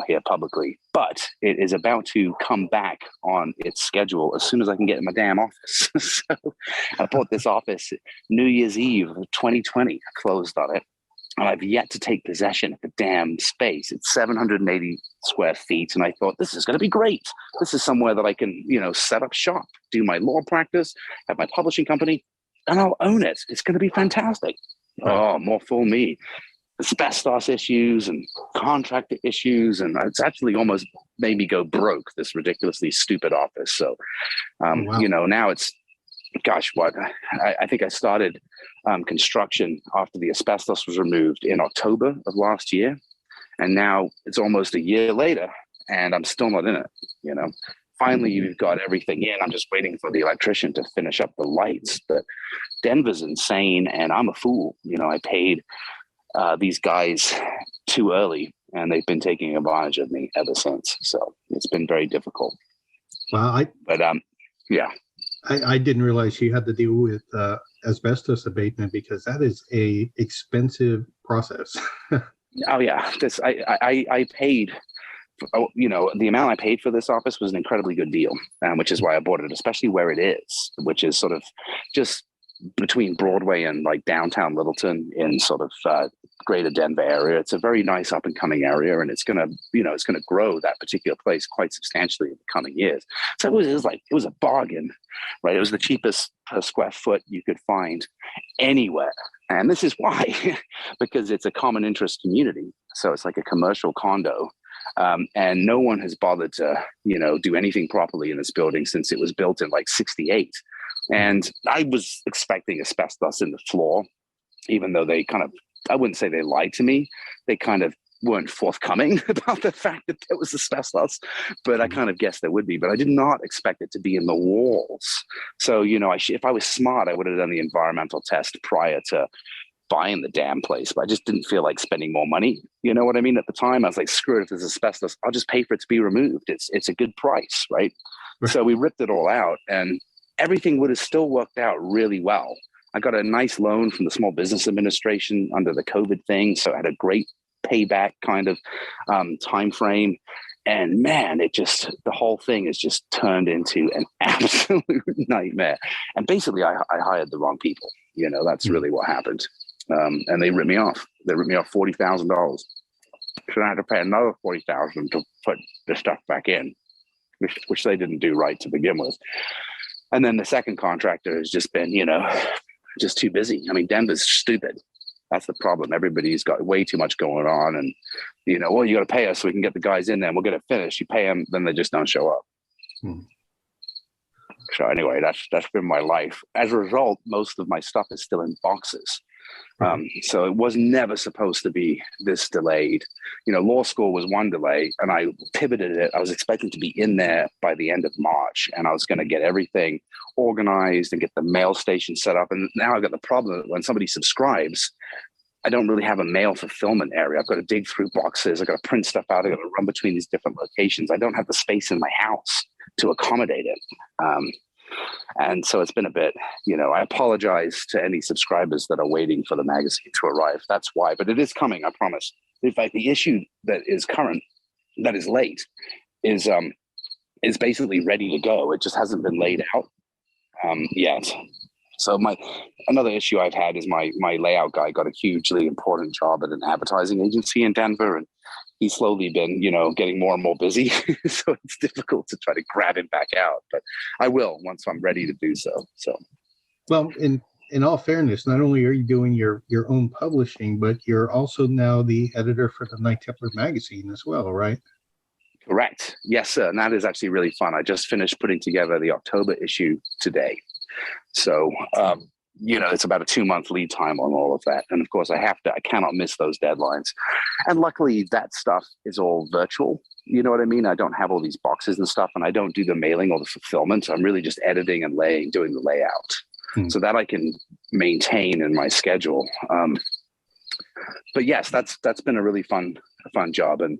here publicly. But it is about to come back on its schedule as soon as I can get in my damn office. So I bought this office New Year's Eve of 2020. I closed on it, and I've yet to take possession of the damn space. It's 780 square feet, and I thought, this is going to be great. This is somewhere that I can, set up shop, do my law practice, have my publishing company, and I'll own it. It's going to be fantastic. Oh, more fool me. asbestos issues and contractor issues, and it's actually almost made me go broke, this ridiculously stupid office. So Wow. now it's, gosh, I think I started construction after the asbestos was removed in October of last year, and now it's almost a year later and I'm still not in it. Finally you've got everything in. I'm just waiting for the electrician to finish up the lights. But Denver's insane, and I'm a fool. I paid these guys too early, and they've been taking advantage of me ever since. So it's been very difficult. Wow. Yeah. I didn't realize you had to deal with asbestos abatement, because that is a expensive process. Oh yeah. I paid. The amount I paid for this office was an incredibly good deal, which is why I bought it, especially where it is, which is sort of just between Broadway and like downtown Littleton in sort of greater Denver area. It's a very nice up and coming area, and it's gonna grow that particular place quite substantially in the coming years. So it was a bargain, right? It was the cheapest per square foot you could find anywhere. And this is why, because it's a common interest community. So it's like a commercial condo. And no one has bothered to, do anything properly in this building since it was built in like 68. And I was expecting asbestos in the floor, even though I wouldn't say they lied to me. They kind of weren't forthcoming about the fact that there was asbestos, but I kind of guessed there would be, but I did not expect it to be in the walls. So, if I was smart, I would have done the environmental test prior to buying the damn place, but I just didn't feel like spending more money. You know what I mean? At the time, I was like, screw it, if there's asbestos, I'll just pay for it to be removed. It's a good price, right? So we ripped it all out, and everything would have still worked out really well. I got a nice loan from the Small Business Administration under the COVID thing, so I had a great payback kind of time frame. And man, the whole thing has just turned into an absolute nightmare. And basically, I hired the wrong people. That's really what happened. And they ripped me off. They ripped me off $40,000. So I had to pay another $40,000 to put the stuff back in, which they didn't do right to begin with. And then the second contractor has just been, just too busy. I mean, Denver's stupid. That's the problem. Everybody's got way too much going on, and you got to pay us so we can get the guys in there and we'll get it finished. You pay them, then they just don't show up. So anyway, that's been my life. As a result, most of my stuff is still in boxes. So it was never supposed to be this delayed. Law school was one delay, and I pivoted it. I was expecting to be in there by the end of March, and I was going to get everything organized and get the mail station set up. And now I've got the problem that when somebody subscribes, I don't really have a mail fulfillment area. I've got to dig through boxes. I've got to print stuff out. I've got to run between these different locations. I don't have the space in my house to accommodate it. And so it's been a bit, I apologize to any subscribers that are waiting for the magazine to arrive. That's why, but it is coming, I promise. In fact, the issue that is current, that is late, is basically ready to go. It just hasn't been laid out yet. So another issue I've had is my layout guy got a hugely important job at an advertising agency in Denver, and he's slowly been, getting more and more busy. So it's difficult to try to grab him back out, but I will once I'm ready to do so. So, well, in all fairness, not only are you doing your own publishing, but you're also now the editor for the Knight Templar magazine as well, right? Correct. Yes, sir. And that is actually really fun. I just finished putting together the October issue today. So, it's about a 2-month lead time on all of that. And of course, I cannot miss those deadlines. And luckily that stuff is all virtual. You know what I mean? I don't have all these boxes and stuff, and I don't do the mailing or the fulfillment. I'm really just editing and doing the layout so that I can maintain in my schedule. But yes, that's been a really fun job. And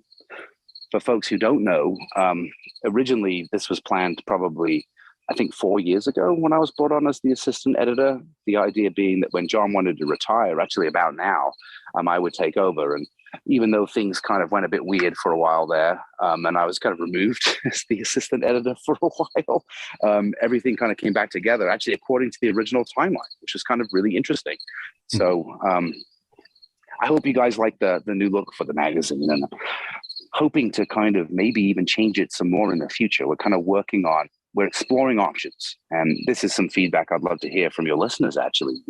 for folks who don't know, originally this was planned probably, I think 4 years ago when I was brought on as the assistant editor, the idea being that when John wanted to retire, actually about now, I would take over. And even though things kind of went a bit weird for a while there, and I was kind of removed as the assistant editor for a while, everything kind of came back together, actually according to the original timeline, which was kind of really interesting. So I hope you guys like the new look for the magazine, and hoping to kind of maybe even change it some more in the future. We're exploring options. And this is some feedback I'd love to hear from your listeners, actually.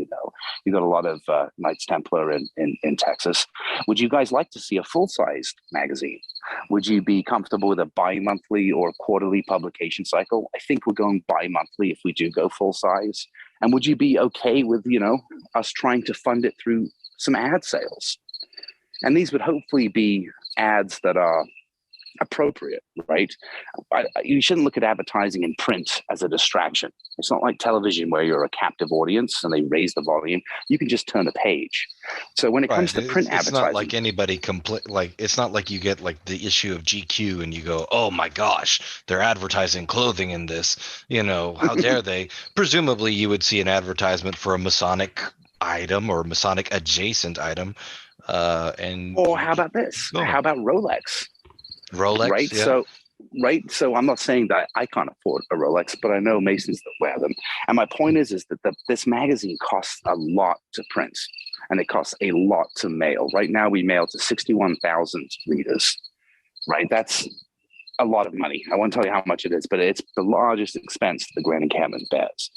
You've got a lot of Knights Templar in Texas. Would you guys like to see a full-sized magazine? Would you be comfortable with a bi-monthly or quarterly publication cycle? I think we're going bi-monthly if we do go full-size. And would you be okay with, us trying to fund it through some ad sales? And these would hopefully be ads that are appropriate, right? You shouldn't look at advertising in print as a distraction. It's not like television where you're a captive audience and they raise the volume. You can just turn a page. So when it comes to print advertising, it's not like anybody it's not like you get like the issue of GQ and you go, oh my gosh, they're advertising clothing in this. How dare they? Presumably, you would see an advertisement for a Masonic item or Masonic adjacent item. Or how about this? How about Rolex? Right. Yeah. So I'm not saying that I can't afford a Rolex, but I know Masons that wear them. And my point is that this magazine costs a lot to print and it costs a lot to mail. Right now we mail to 61,000 readers, right? That's a lot of money. I won't tell you how much it is, but it's the largest expense the Grand Encampment bears.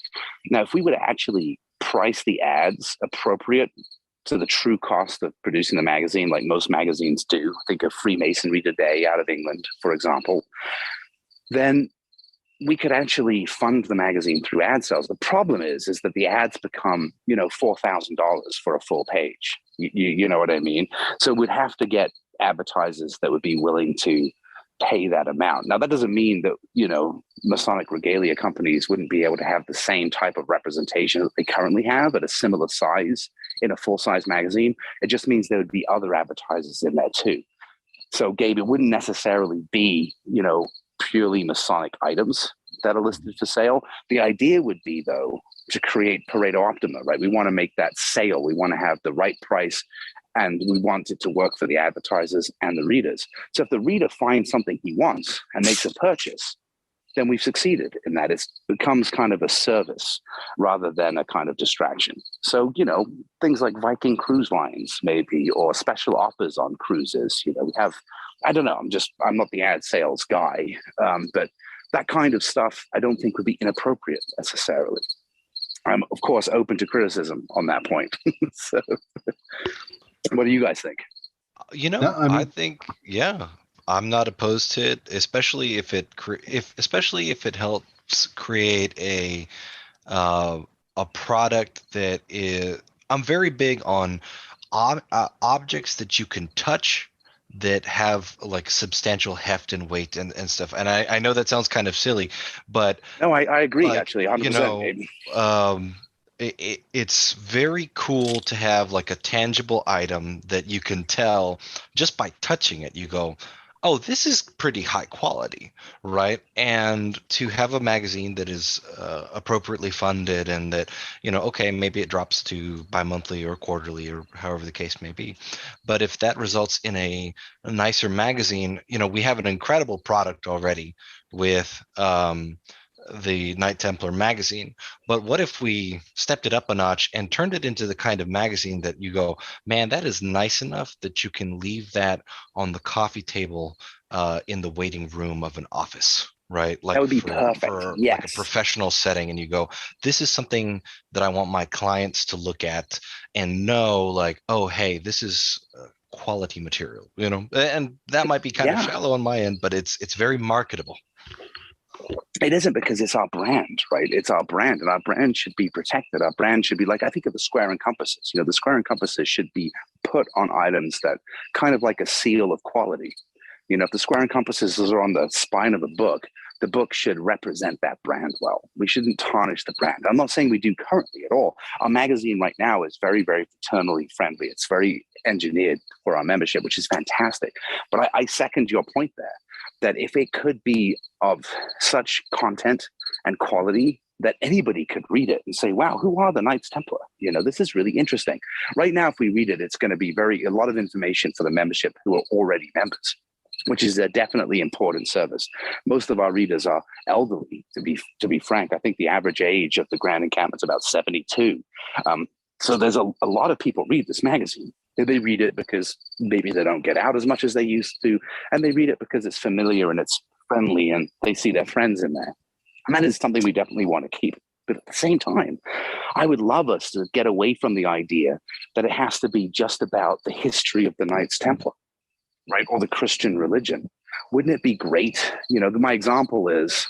Now, if we were to actually price the ads appropriate to the true cost of producing the magazine, like most magazines do, think of Freemasonry Today out of England, for example, then we could actually fund the magazine through ad sales. The problem is that the ads become, $4,000 for a full page. You know what I mean? So we'd have to get advertisers that would be willing to pay that amount. Now, that doesn't mean that, Masonic regalia companies wouldn't be able to have the same type of representation that they currently have at a similar size in a full-size magazine. It just means there would be other advertisers in there too. So, Gabe, it wouldn't necessarily be, purely Masonic items that are listed for sale. The idea would be, though, to create Pareto Optima, right? We want to make that sale. We want to have the right price, and we want it to work for the advertisers and the readers. So if the reader finds something he wants and makes a purchase, then we've succeeded in that. It becomes kind of a service rather than a kind of distraction. So, things like Viking Cruise Lines, maybe, or special offers on cruises. We have, I don't know, I'm not the ad sales guy, but that kind of stuff I don't think would be inappropriate necessarily. I'm, of course, open to criticism on that point. So, what do you guys think? I think, I'm not opposed to it, especially if it helps create a product that is. I'm very big on objects that you can touch that have like substantial heft and weight and stuff. And I know that sounds kind of silly, but no, I agree, actually, 100%. It's very cool to have like a tangible item that you can tell just by touching it. You go, oh, this is pretty high quality, right? And to have a magazine that is appropriately funded and that, okay, maybe it drops to bi-monthly or quarterly or however the case may be. But if that results in a nicer magazine, we have an incredible product already with the Knight Templar magazine. But what if we stepped it up a notch and turned it into the kind of magazine that you go, man, that is nice enough that you can leave that on the coffee table in the waiting room of an office, right? Like that would be perfect. Yes. Like a professional setting, and you go, this is something that I want my clients to look at and know, like, oh, hey, this is quality material, and that might be kind of shallow on my end, but it's very marketable. It isn't, because it's our brand, right? It's our brand, and our brand should be protected. Our brand should be like, I think of the square and compasses. The square and compasses should be put on items that kind of like a seal of quality. If the square and compasses are on the spine of a book, the book should represent that brand well. We shouldn't tarnish the brand. I'm not saying we do currently at all. Our magazine right now is very, very fraternally friendly. It's very engineered for our membership, which is fantastic. But I second your point there, that if it could be of such content and quality that anybody could read it and say, wow, who are the Knights Templar? This is really interesting. Right now, if we read it, it's going to be a lot of information for the membership who are already members, which is a definitely important service. Most of our readers are elderly, to be frank. I think the average age of the Grand Encampment is about 72. So there's a lot of people read this magazine. They read it because maybe they don't get out as much as they used to, and they read it because it's familiar and it's friendly and they see their friends in there. And that is something we definitely want to keep. But at the same time, I would love us to get away from the idea that it has to be just about the history of the Knights Templar, right? Or the Christian religion. Wouldn't it be great? My example is,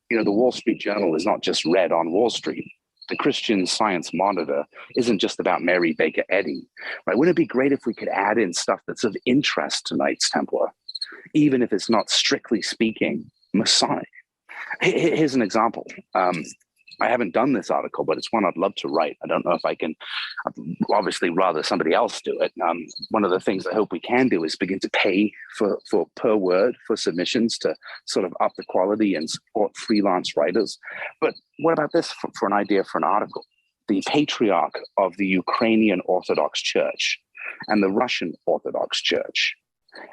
the Wall Street Journal is not just read on Wall Street. The Christian Science Monitor isn't just about Mary Baker Eddy, right? Wouldn't it be great if we could add in stuff that's of interest to Knights Templar, even if it's not strictly speaking Masonic? Here's an example. I haven't done this article, but it's one I'd love to write. I don't know if I can. I'd obviously rather somebody else do it. One of the things I hope we can do is begin to pay for per word for submissions to sort of up the quality and support freelance writers. But what about this for an idea for an article? The patriarch of the Ukrainian Orthodox Church and the Russian Orthodox Church,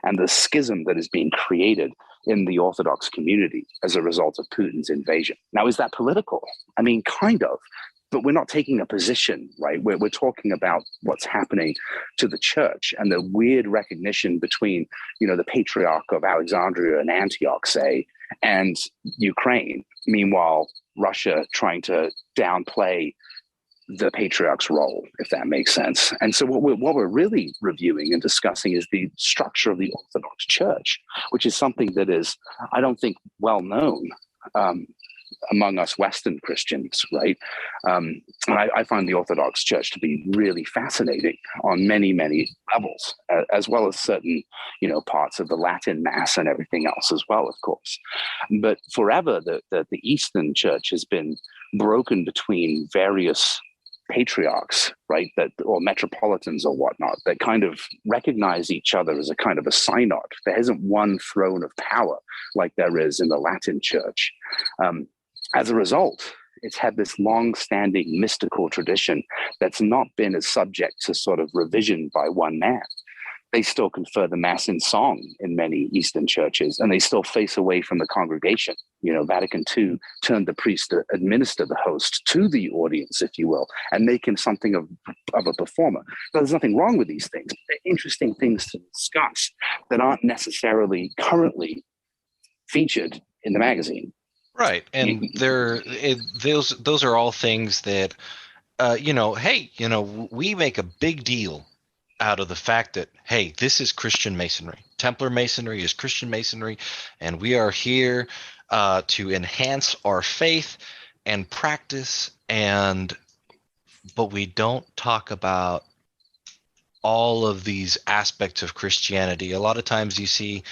and the schism that is being created in the Orthodox community as a result of Putin's invasion. Now, is that political? I mean, kind of, but we're not taking a position, right? We're talking about what's happening to the church and the weird recognition between, the Patriarch of Alexandria and Antioch, say, and Ukraine. Meanwhile, Russia trying to downplay the patriarch's role, if that makes sense. And so what we're really reviewing and discussing is the structure of the Orthodox Church, which is something that is, I don't think, well known among us Western Christians, right? And I find the Orthodox Church to be really fascinating on many, many levels, as well as certain, parts of the Latin Mass and everything else as well, of course. But forever, the Eastern Church has been broken between various patriarchs, right, or metropolitans or whatnot, that kind of recognize each other as a kind of a synod. There isn't one throne of power like there is in the Latin Church. As a result, it's had this long-standing mystical tradition that's not been as subject to sort of revision by one man. They still confer the Mass in song in many Eastern churches, and they still face away from the congregation. Vatican II turned the priest to administer the host to the audience, if you will, and make him something of a performer. But there's nothing wrong with these things. They're interesting things to discuss that aren't necessarily currently featured in the magazine. Right, and those are all things that, we make a big deal out of the fact that, hey, this is Christian Masonry. Templar Masonry is Christian Masonry, and we are here to enhance our faith and practice, but we don't talk about all of these aspects of Christianity. A lot of times you see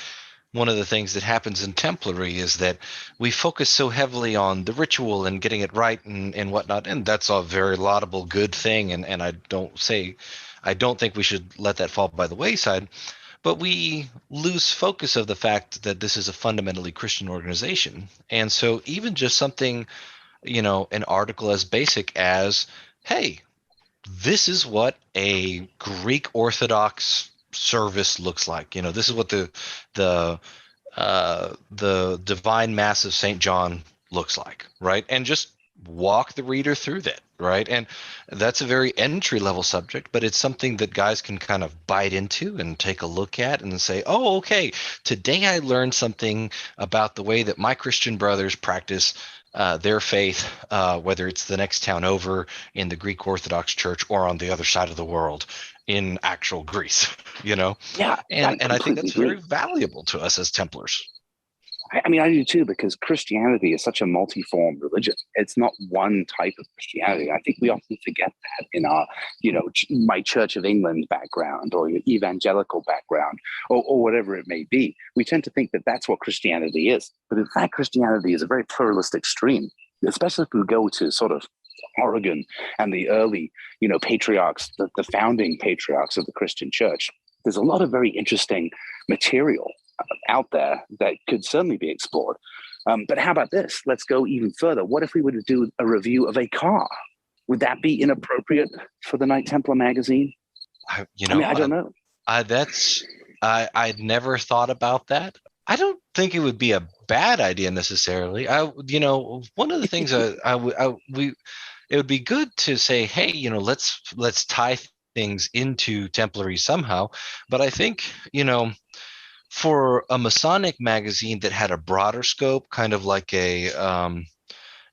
one of the things that happens in Templary is that we focus so heavily on the ritual and getting it right and whatnot, and that's a very laudable, good thing, and I don't think we should let that fall by the wayside, but we lose focus of the fact that this is a fundamentally Christian organization. And so even just something, an article as basic as, hey, this is what a Greek Orthodox service looks like. This is what the Divine Mass of St. John looks like, right? And just walk the reader through that, right? And that's a very entry level subject, but it's something that guys can kind of bite into and take a look at and say, oh, okay, today I learned something about the way that my Christian brothers practice their faith, whether it's the next town over in the Greek Orthodox Church or on the other side of the world in actual Greece, Yeah. And I think that's very valuable to us as Templars. I mean, I do too, because Christianity is such a multi-form religion. It's not one type of Christianity. I think we often forget that in our, my Church of England background or your evangelical background or whatever it may be. We tend to think that that's what Christianity is. But in fact, Christianity is a very pluralistic stream, especially if we go to sort of Oregon and the early, patriarchs, the founding patriarchs of the Christian church. There's a lot of very interesting material out there that could certainly be explored. But how about this? Let's go even further. What if we were to do a review of a car? Would that be inappropriate for the Knight Templar magazine? I don't know. I'd never thought about that. I don't think it would be a bad idea necessarily. One of the things it would be good to say, hey, let's tie things into Templary somehow. But I think, for a Masonic magazine that had a broader scope, kind of like a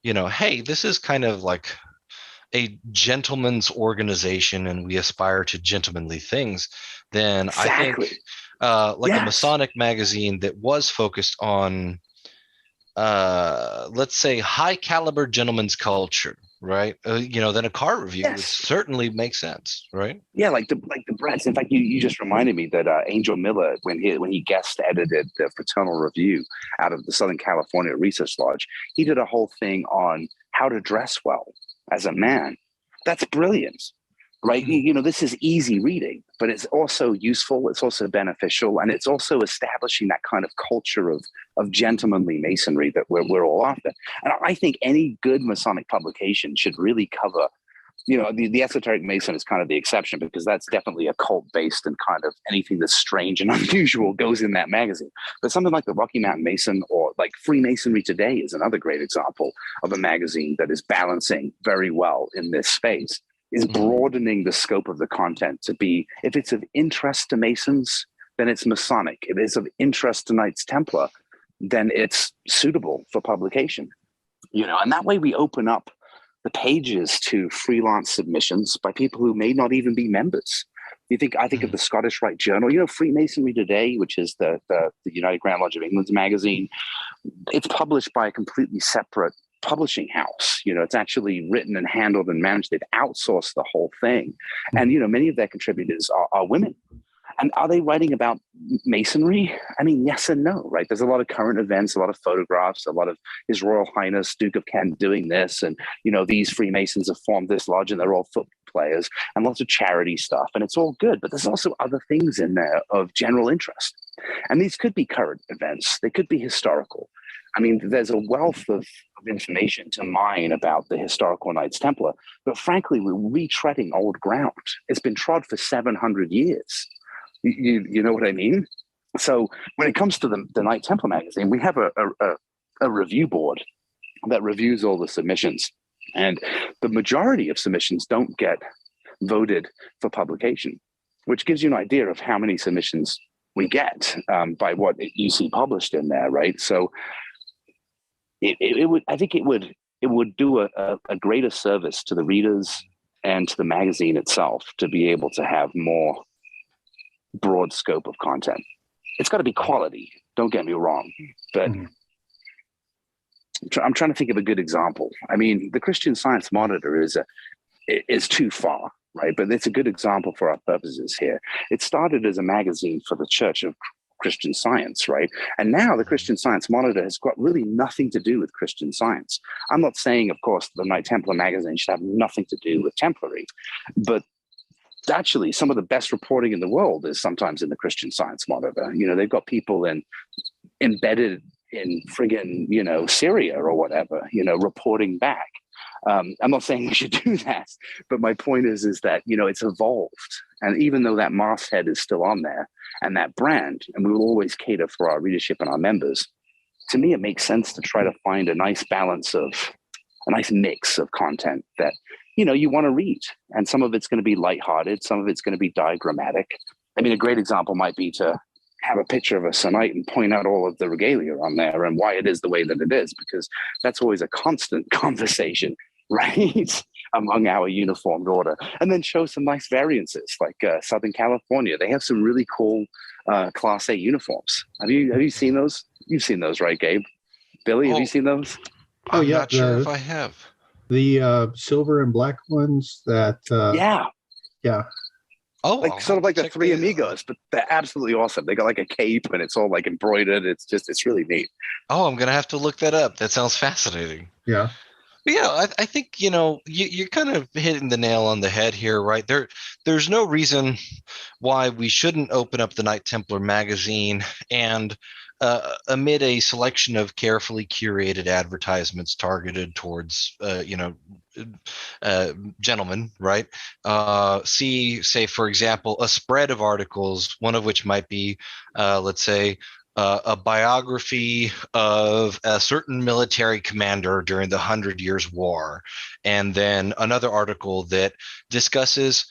hey, this is kind of like a gentleman's organization and we aspire to gentlemanly things, then I think Exactly. like a Yes. Masonic magazine that was focused on, let's say, high caliber gentleman's culture, right? Then a car review would Yes. certainly make sense, right? Yeah, like the Bretts. In fact, you just reminded me that Angel Miller, when he guest edited the Fraternal Review out of the Southern California Research Lodge, he did a whole thing on how to dress well as a man. That's brilliant, right? This is easy reading, but it's also useful. It's also beneficial, and it's also establishing that kind of culture of gentlemanly masonry that we're all after. And I think any good Masonic publication should really cover. The esoteric Mason is kind of the exception because that's definitely a cult-based, and kind of anything that's strange and unusual goes in that magazine. But something like the Rocky Mountain Mason or like Freemasonry Today is another great example of a magazine that is balancing very well in this space, is broadening the scope of the content to be, if it's of interest to Masons, then it's Masonic. If it's of interest to Knights Templar, then it's suitable for publication. And that way we open up the pages to freelance submissions by people who may not even be members. I think of the Scottish Rite Journal, Freemasonry Today, which is the United Grand Lodge of England's magazine. It's published by a completely separate publishing house. It's actually written and handled and managed. They've outsourced the whole thing. And, many of their contributors are women. And are they writing about Masonry? I mean, yes and no, right? There's a lot of current events, a lot of photographs, a lot of His Royal Highness Duke of Kent doing this. And, these Freemasons have formed this lodge and they're all football players, and lots of charity stuff. And it's all good. But there's also other things in there of general interest. And these could be current events. They could be historical. I mean, there's a wealth of information to mine about the historical Knights Templar. But frankly, we're retreading old ground. It's been trod for 700 years. You know what I mean? So when it comes to the Knight Templar magazine, we have a review board that reviews all the submissions. And the majority of submissions don't get voted for publication, which gives you an idea of how many submissions we get by what you see published in there, right? So it would do a greater service to the readers and to the magazine itself to be able to have more broad scope of content. It's got to be quality, don't get me wrong, but I'm trying to think of a good example. I mean, the Christian Science Monitor is too far, right? But it's a good example for our purposes here. It started as a magazine for the Church of Christian Science, right? And now the Christian Science Monitor has got really nothing to do with Christian Science. I'm not saying, of course, the Knight Templar magazine should have nothing to do with Templary, but actually some of the best reporting in the world is sometimes in the Christian Science Monitor. They've got people embedded in friggin', Syria or whatever, reporting back. I'm not saying you should do that, but my point is that, it's evolved. And even though that masthead is still on there and that brand, and we will always cater for our readership and our members, to me, it makes sense to try to find a nice mix of content that, you want to read. And some of it's going to be lighthearted. Some of it's going to be diagrammatic. I mean, a great example might be to have a picture of a Sonite and point out all of the regalia on there and why it is the way that it is, because that's always a constant conversation, right? Among our uniformed order. And then show some nice variances like Southern California. They have some really cool Class A uniforms. Have you seen those? You've seen those, right, Gabe? Billy, have you seen those? Oh, yeah. I'm not sure if I have. The silver and black ones that yeah. Oh, like sort of like the Three Amigos, but they're absolutely awesome. They got like a cape and it's all like embroidered. It's really neat. Oh, I'm gonna have to look that up. That sounds fascinating. Yeah. But yeah, I think you're kind of hitting the nail on the head here, right? There's no reason why we shouldn't open up the Knight Templar magazine and amid a selection of carefully curated advertisements targeted towards gentlemen, right? See, say, for example, a spread of articles, one of which might be, let's say, a biography of a certain military commander during the 100 Years' War, and then another article that discusses,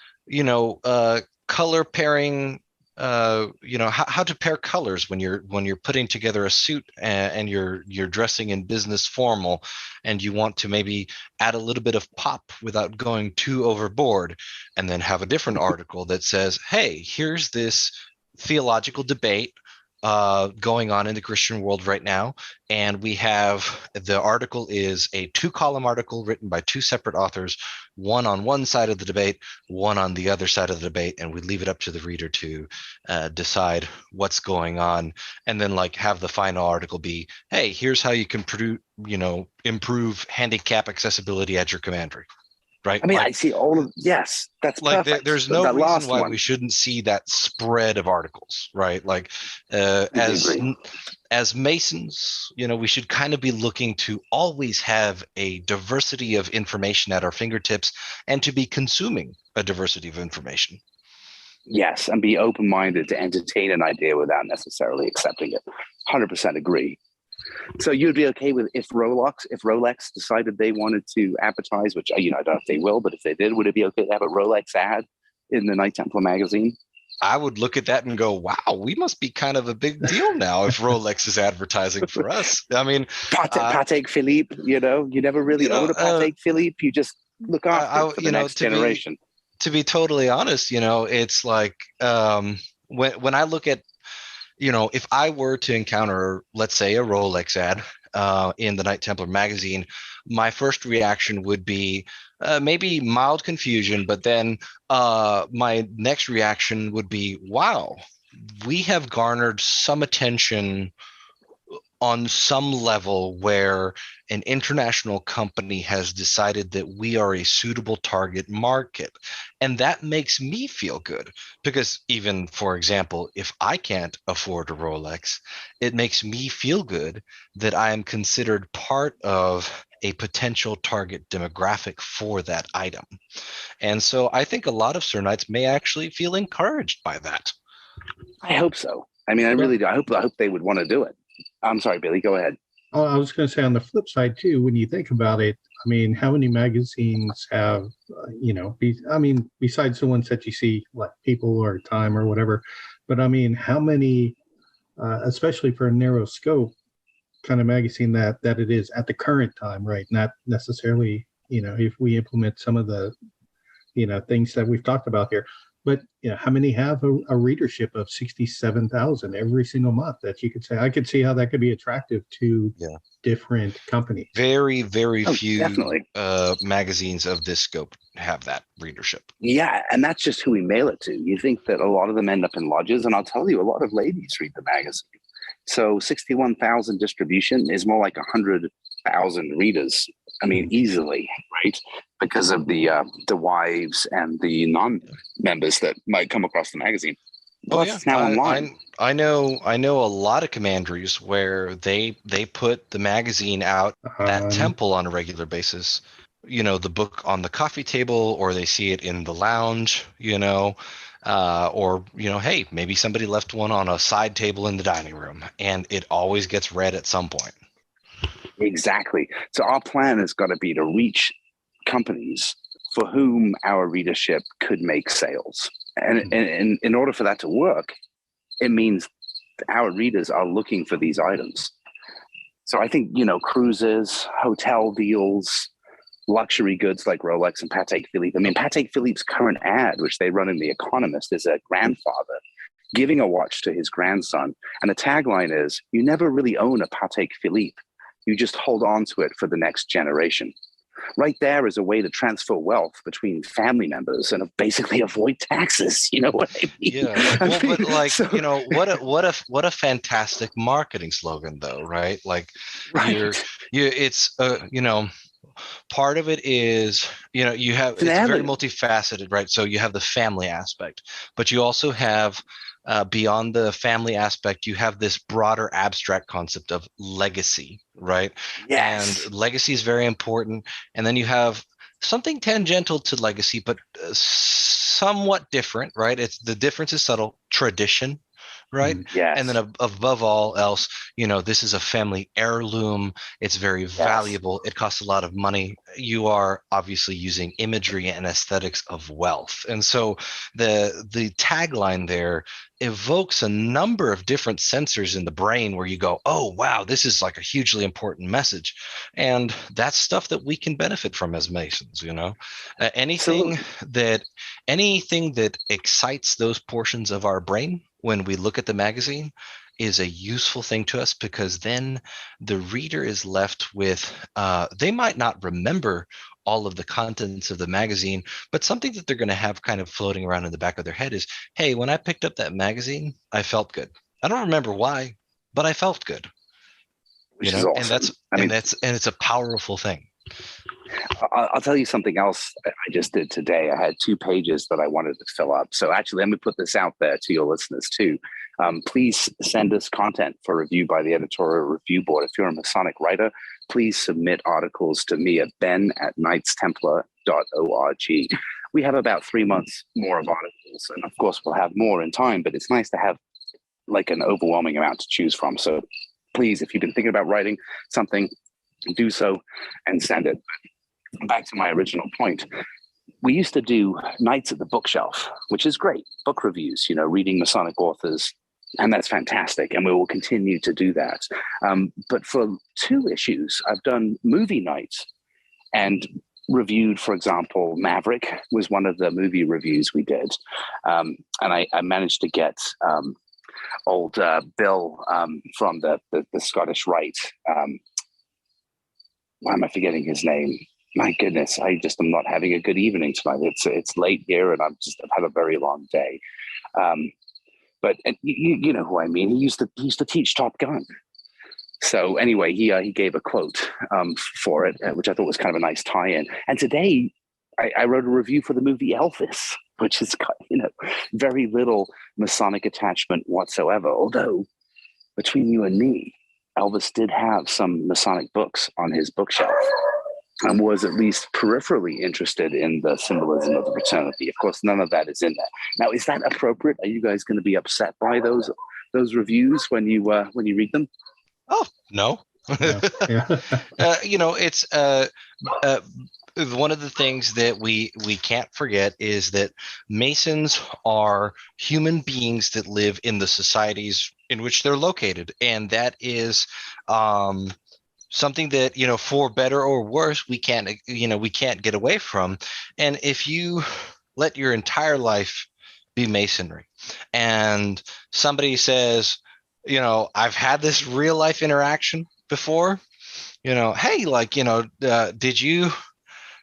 color pairing how to pair colors when you're putting together a suit, and you're dressing in business formal, and you want to maybe add a little bit of pop without going too overboard, and then have a different article that says, hey, here's this theological debate going on in the Christian world right now. And the article is a 2-column article written by 2 separate authors, one on one side of the debate, one on the other side of the debate. And we leave it up to the reader to decide what's going on. And then have the final article be, hey, here's how you can improve handicap accessibility at your commandery. Right? I mean, I see all of, yes, that's perfect. There's no reason why we shouldn't see that spread of articles, right? As Masons, we should kind of be looking to always have a diversity of information at our fingertips, and to be consuming a diversity of information. Yes, and be open-minded to entertain an idea without necessarily accepting it. 100% agree. So you'd be okay with if Rolex decided they wanted to advertise, which I don't know if they will, but if they did, would it be okay to have a Rolex ad in the Knight Templar magazine? I would look at that and go, wow, we must be kind of a big deal now if Rolex is advertising for us. I mean, Patek Philippe, you never really own a Patek Philippe. You just look after it for the next generation. To be totally honest, it's like when I look at, if I were to encounter, let's say, a Rolex ad in the Knight Templar magazine, my first reaction would be maybe mild confusion, but then my next reaction would be, wow, we have garnered some attention on some level where an international company has decided that we are a suitable target market. And that makes me feel good, because even, for example, if I can't afford a Rolex, it makes me feel good that I am considered part of a potential target demographic for that item. And so I think a lot of Sir Knights may actually feel encouraged by that. I hope so. I mean, I really do. I hope they would want to do it. I'm sorry, Billy, go ahead. Oh, I was going to say, on the flip side too, when you think about it, I mean, how many magazines have, besides the ones that you see like People or Time or whatever, but I mean, how many, especially for a narrow scope kind of magazine that it is at the current time, right? Not necessarily, if we implement some of the, things that we've talked about here. But how many have a readership of 67,000 every single month that you could say? I could see how that could be attractive to different companies. Very, very few magazines of this scope have that readership. Yeah, and that's just who we mail it to. You think that a lot of them end up in lodges, and I'll tell you, a lot of ladies read the magazine. So 61,000 distribution is more like 100,000 readers. I mean, easily, right? Because of the wives and the non-members that might come across the magazine. Plus, it's now online. I know a lot of commanderies where they put the magazine out at Temple on a regular basis. The book on the coffee table, or they see it in the lounge. Or hey, maybe somebody left one on a side table in the dining room, and it always gets read at some point. Exactly. So our plan has got to be to reach companies for whom our readership could make sales. And in order for that to work, it means our readers are looking for these items. So I think, cruises, hotel deals, luxury goods like Rolex and Patek Philippe. I mean, Patek Philippe's current ad, which they run in The Economist, is a grandfather giving a watch to his grandson. And the tagline is, you never really own a Patek Philippe. You just hold on to it for the next generation. Right there is a way to transfer wealth between family members and basically avoid taxes. You know what I mean? Yeah. But what a fantastic marketing slogan, though, right? It's part of it is, it's very multifaceted, right? So you have the family aspect, but you also have beyond the family aspect, you have this broader abstract concept of legacy, right? Yes. And legacy is very important. And then you have something tangential to legacy, but somewhat different, right? The difference is subtle: tradition, right? Yes. And then above all else, this is a family heirloom. It's very valuable. It costs a lot of money. You are obviously using imagery and aesthetics of wealth. And so the tagline there evokes a number of different sensors in the brain where you go, oh, wow, this is like a hugely important message. And that's stuff that we can benefit from as Masons, anything that excites those portions of our brain when we look at the magazine is a useful thing to us, because then the reader is left with, they might not remember all of the contents of the magazine, but something that they're going to have kind of floating around in the back of their head is, hey, when I picked up that magazine, I felt good. I don't remember why, but I felt good. Which is awesome. And it's a powerful thing. I'll tell you something else I just did today. I had 2 pages that I wanted to fill up. So actually, let me put this out there to your listeners too. Please send us content for review by the editorial review board. If you're a Masonic writer, please submit articles to me at ben@knightstemplar.org. We have about 3 months more of articles, and of course we'll have more in time, but it's nice to have like an overwhelming amount to choose from. So please, if you've been thinking about writing something, do so and send it. Back to my original point. We used to do nights at the bookshelf, which is great. Book reviews, reading Masonic authors, and that's fantastic. And we will continue to do that. But for 2 issues, I've done movie nights and reviewed, for example, Maverick was one of the movie reviews we did. And I managed to get old Bill from the Scottish Rite. Why am I forgetting his name? My goodness, I'm not having a good evening tonight. It's late here, and I've had a very long day. But you know who I mean. He used to teach Top Gun. So anyway, he gave a quote for it, which I thought was kind of a nice tie-in. And today, I wrote a review for the movie Elvis, which has got very little Masonic attachment whatsoever. Although between you and me, Elvis did have some Masonic books on his bookshelf and was at least peripherally interested in the symbolism of the fraternity. Of course, none of that is in there. Now, is that appropriate? Are you guys going to be upset by those reviews when you read them? Oh, no. Yeah. It's one of the things that we can't forget is that Masons are human beings that live in the societies in which they're located. And that is something that, for better or worse, we can't get away from. And if you let your entire life be Masonry and somebody says, I've had this real life interaction before, hey, did you,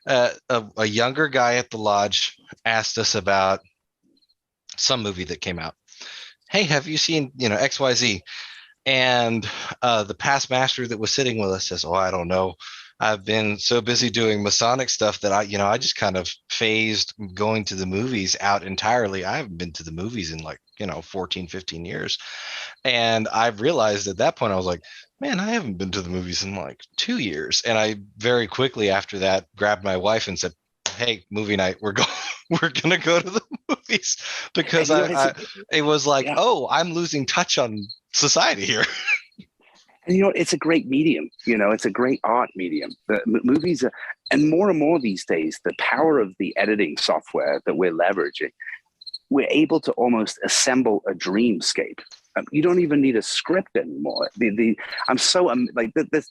a younger guy at the lodge asked us about some movie that came out. Hey, have you seen, XYZ? And the past master that was sitting with us says, oh, I don't know. I've been so busy doing Masonic stuff that I just kind of phased going to the movies out entirely. I haven't been to the movies in 14, 15 years. And I've realized at that point, I was like, man, I haven't been to the movies in 2 years. And I very quickly after that grabbed my wife and said, hey, movie night, we're going to go to the movies, because it was like, oh, I'm losing touch on society here. And it's a great medium. It's a great art medium. The movies and more these days, the power of the editing software that we're leveraging, we're able to almost assemble a dreamscape. You don't even need a script anymore. I'm so this.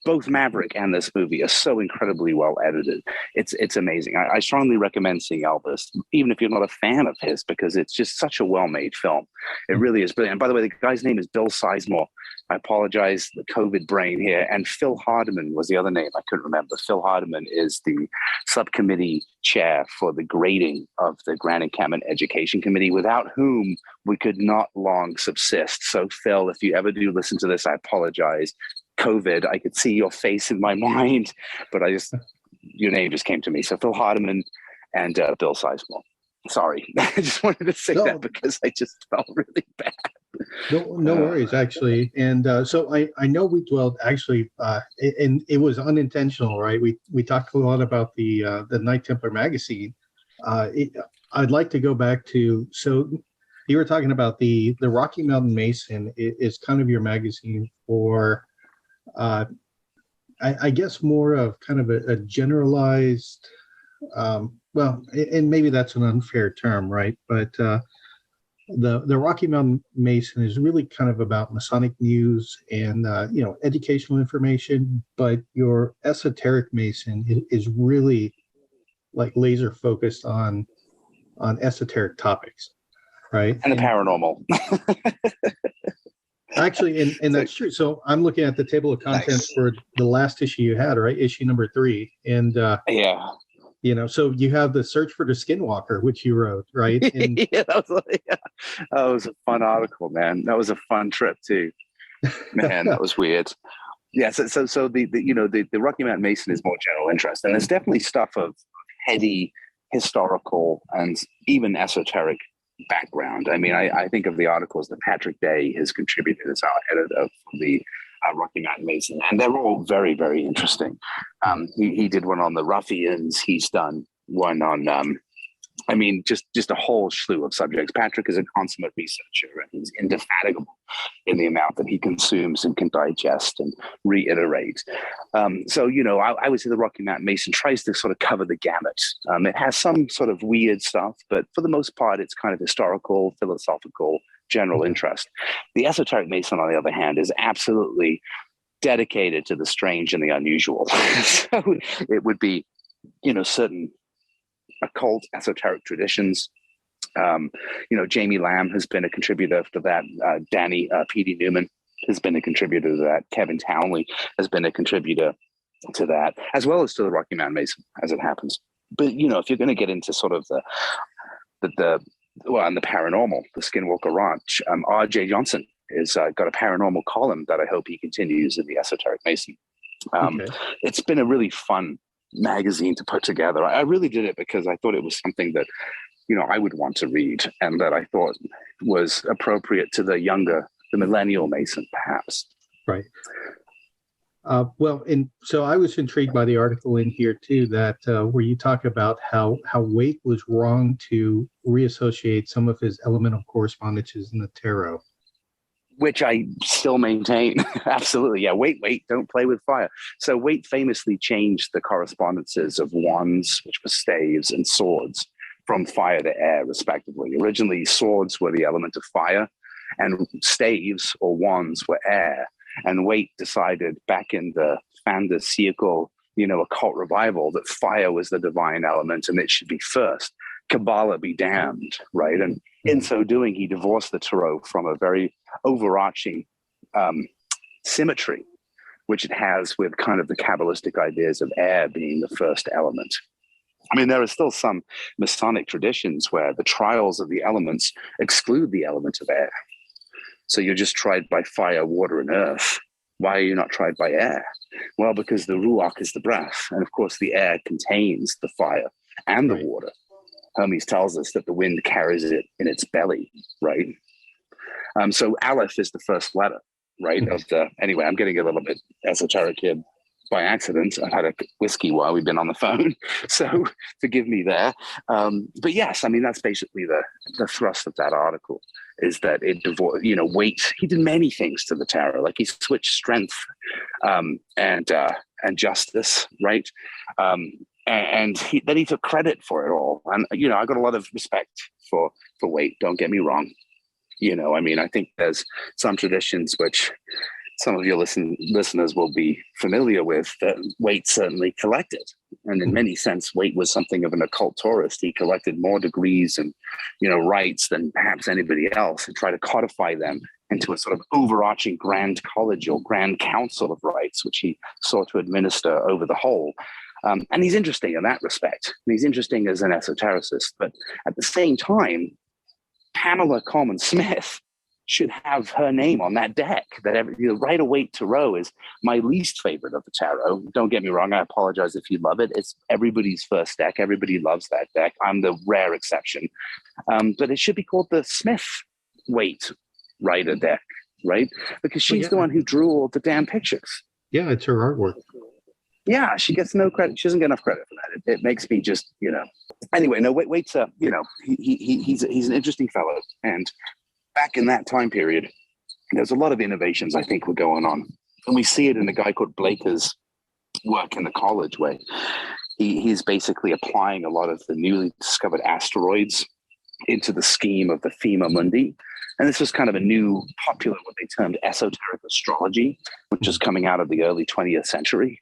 Both Maverick and this movie are so incredibly well edited. It's amazing. I strongly recommend seeing Elvis, even if you're not a fan of his, because it's just such a well-made film. It really is brilliant. And by the way, the guy's name is Bill Sizemore. I apologize, the COVID brain here. And Phil Hardiman was the other name I couldn't remember. Phil Hardiman is the subcommittee chair for the grading of the Grand Encampment Education Committee, without whom we could not long subsist. So Phil, if you ever do listen to this, I apologize. COVID, I could see your face in my mind, but your name just came to me. So Phil Hardiman and Bill Sizemore. Sorry, I just wanted to say that because I just felt really bad. No worries, actually. And so I know we dwelled actually, and it was unintentional, right? We talked a lot about the Knight Templar magazine. I'd like to go back to, so you were talking about the Rocky Mountain Mason is kind of your magazine for, I guess, more of kind of a generalized, well, and maybe that's an unfair term, right? But the Rocky Mountain Mason is really kind of about Masonic news and educational information, but your esoteric Mason is really like laser focused on esoteric topics, right? And the paranormal. Actually, and that's true. So I'm looking at the table of contents for the last issue you had, right? Issue number 3. And yeah. So you have the search for the Skinwalker, which you wrote, right? And yeah, that was a fun article, man. That was a fun trip too. Man, that was weird. Yeah, so the Rocky Mountain Mason is more general interest, and there's definitely stuff of heady historical and even esoteric background. I mean, I think of the articles that Patrick Day has contributed as our editor for the Rocky Mountain Mason, and they're all very, very interesting. He did one on the ruffians. He's done one on, just a whole slew of subjects. Patrick is a consummate researcher, and he's indefatigable in the amount that he consumes and can digest and reiterate. I would say the Rocky Mountain Mason tries to sort of cover the gamut. It has some sort of weird stuff, but for the most part, it's kind of historical, philosophical, general interest. The esoteric Mason, on the other hand, is absolutely dedicated to the strange and the unusual. So it would be, certain occult esoteric traditions. Jamie Lamb has been a contributor to that. Danny P.D. Newman has been a contributor to that. Kevin Townley has been a contributor to that, as well as to the Rocky Mountain Mason, as it happens. But, if you're going to get into sort of and the paranormal, the Skinwalker Ranch, R.J. Johnson has got a paranormal column that I hope he continues in the Esoteric Mason. It's been a really fun magazine to put together. I really did it because I thought it was something that, I would want to read and that I thought was appropriate to the millennial Mason, perhaps. Right. And so I was intrigued by the article in here too, that where you talk about how Waite was wrong to reassociate some of his elemental correspondences in the tarot. Which I still maintain. Absolutely. Yeah. Wait, don't play with fire. So Waite famously changed the correspondences of wands, which were staves, and swords from fire to air, respectively. Originally, swords were the element of fire, and staves or wands were air. And Waite decided back in the fin de siècle, occult revival, that fire was the divine element and it should be first. Kabbalah be damned, right? And in so doing, he divorced the tarot from a very overarching symmetry, which it has with kind of the Kabbalistic ideas of air being the first element. I mean, there are still some Masonic traditions where the trials of the elements exclude the element of air. So you're just tried by fire, water, and earth. Why are you not tried by air? Well, because the ruach is the breath. And of course, the air contains the fire and the water. Hermes tells us that the wind carries it in its belly, right? So Aleph is the first letter, right? Anyway, I'm getting a little bit esoteric here by accident. I've had a whiskey while we've been on the phone, so forgive me there. But yes, I mean, that's basically the thrust of that article, is that Waite, he did many things to the tarot. Like he switched strength and justice, right? And then he took credit for it all. And, I got a lot of respect for Waite, don't get me wrong. I think there's some traditions which some of your listeners will be familiar with that Waite certainly collected. And in many sense, Waite was something of an occult tourist. He collected more degrees and, rights than perhaps anybody else, and tried to codify them into a sort of overarching grand college or grand council of rights, which he sought to administer over the whole. And he's interesting in that respect. He's interesting as an esotericist, but at the same time, Pamela Coleman Smith should have her name on that deck. That Rider-Waite Tarot is my least favorite of the tarot. Don't get me wrong. I apologize if you love it. It's everybody's first deck. Everybody loves that deck. I'm the rare exception. But it should be called the Smith-Waite Rider deck, right? Because she's the one who drew all the damn pictures. Yeah, it's her artwork. Yeah, she gets no credit. She doesn't get enough credit for that. It makes me just, Anyway, no, wait. He's an interesting fellow. And back in that time period, there's a lot of innovations I think were going on. And we see it in a guy called Blaker's work in the college, where he's basically applying a lot of the newly discovered asteroids into the scheme of the Thema Mundi. And this was kind of a new popular, what they termed esoteric astrology, which is coming out of the early 20th century.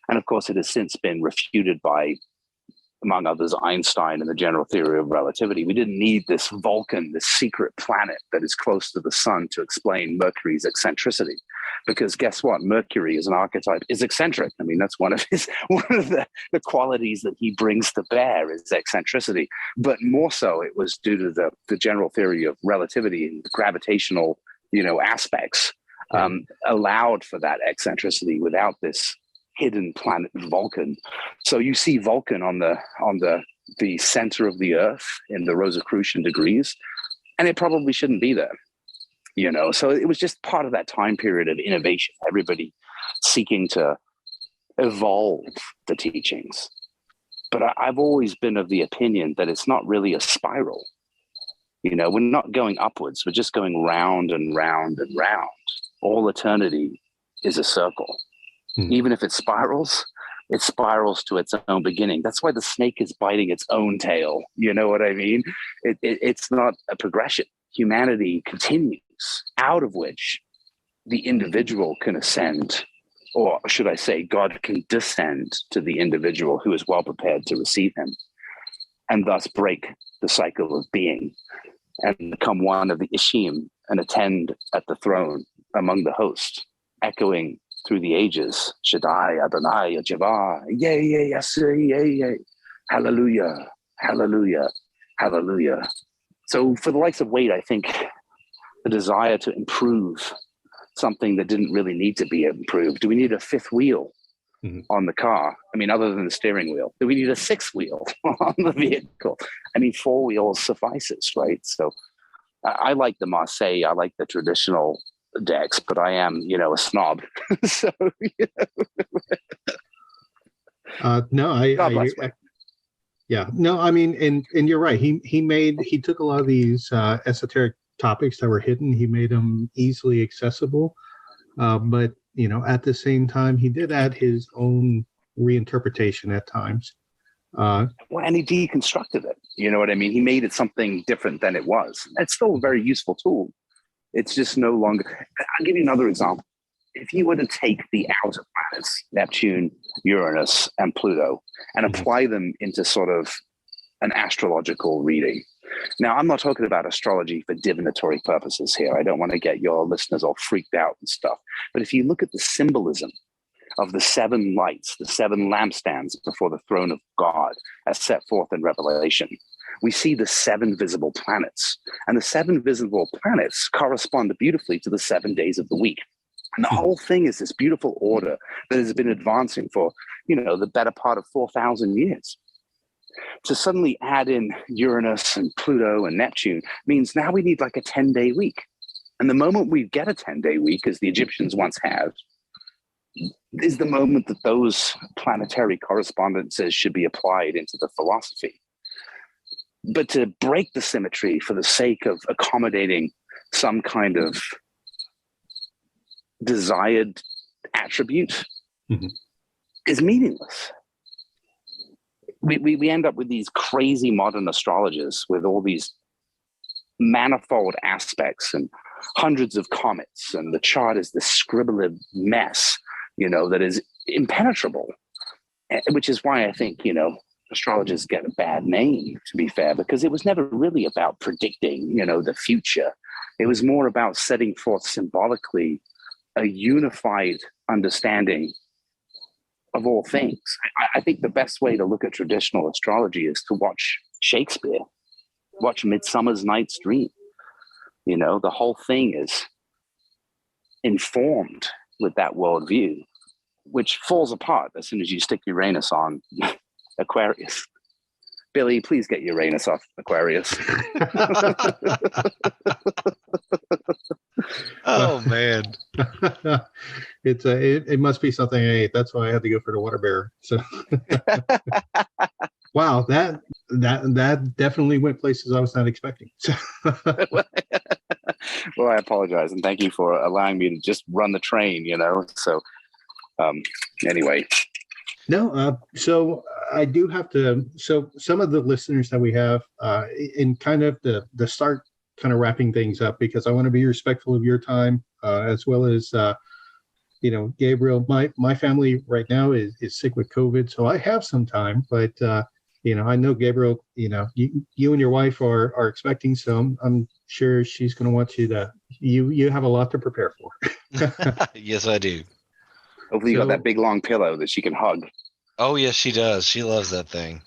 And of course, it has since been refuted by, among others, Einstein and the general theory of relativity. We didn't need this Vulcan, this secret planet that is close to the sun, to explain Mercury's eccentricity. Because guess what? Mercury as an archetype is eccentric. I mean, that's one of the qualities that he brings to bear is eccentricity. But more so, it was due to the general theory of relativity and gravitational, aspects allowed for that eccentricity without this hidden planet Vulcan. So you see Vulcan on the center of the Earth in the Rosicrucian degrees, and it probably shouldn't be there. So it was just part of that time period of innovation, everybody seeking to evolve the teachings. But I've always been of the opinion that it's not really a spiral. We're not going upwards. We're just going round and round and round. All eternity is a circle. Even if it spirals to its own beginning. That's why the snake is biting its own tail. You know what I mean? It's not a progression. Humanity continues, out of which the individual can ascend, or should I say, God can descend to the individual who is well prepared to receive him, and thus break the cycle of being and become one of the Ishim and attend at the throne among the host, echoing through the ages, Shaddai, Adonai, Jehovah, yay, yes, yay, hallelujah, hallelujah, hallelujah. So for the likes of Wade, I think the desire to improve something that didn't really need to be improved. Do we need a fifth wheel on the car? I mean, other than the steering wheel. Do we need a sixth wheel on the vehicle? I mean, 4 wheels suffices, right? So I like the Marseille. I like the traditional decks, but I am, a snob. So, No, I mean, and you're right. He took a lot of these esoteric topics that were hidden. He made them easily accessible, but at the same time, he did add his own reinterpretation at times. And he deconstructed it. You know what I mean? He made it something different than it was. It's still a very useful tool. It's just no longer. I'll give you another example. If you were to take the outer planets, Neptune, Uranus, and Pluto, and apply them into sort of an astrological reading. Now, I'm not talking about astrology for divinatory purposes here. I don't want to get your listeners all freaked out and stuff. But if you look at the symbolism of the 7 lights, the 7 lampstands before the throne of God, as set forth in Revelation, we see the 7 visible planets. And the 7 visible planets correspond beautifully to the 7 days of the week. And the whole thing is this beautiful order that has been advancing for, the better part of 4,000 years. To suddenly add in Uranus and Pluto and Neptune means now we need like a 10-day week. And the moment we get a 10-day week, as the Egyptians once had, is the moment that those planetary correspondences should be applied into the philosophy. But to break the symmetry for the sake of accommodating some kind of desired attribute is meaningless. We end up with these crazy modern astrologers with all these manifold aspects and hundreds of comets, and the chart is this scribbled mess, that is impenetrable, which is why I think, astrologers get a bad name, to be fair, because it was never really about predicting, the future. It was more about setting forth symbolically a unified understanding of all things. I think the best way to look at traditional astrology is to watch Shakespeare, watch Midsummer's Night's Dream. The whole thing is informed with that worldview, which falls apart as soon as you stick Uranus on Aquarius. Billy, please get Uranus off Aquarius. Oh man. It must be something I ate. That's why I had to go for the water bear. So wow, that definitely went places I was not expecting. Well, I apologize, and thank you for allowing me to just run the train. So anyway. No, so I do have to. So some of the listeners that we have, in kind of the start, kind of wrapping things up, because I want to be respectful of your time, as well as Gabriel. My family right now is sick with COVID, so I have some time. But I know Gabriel. You and your wife are expecting, so I'm sure she's going to want you to. You have a lot to prepare for. Yes, I do. Hopefully you got that big long pillow that she can hug. Oh, yes, she does. She loves that thing.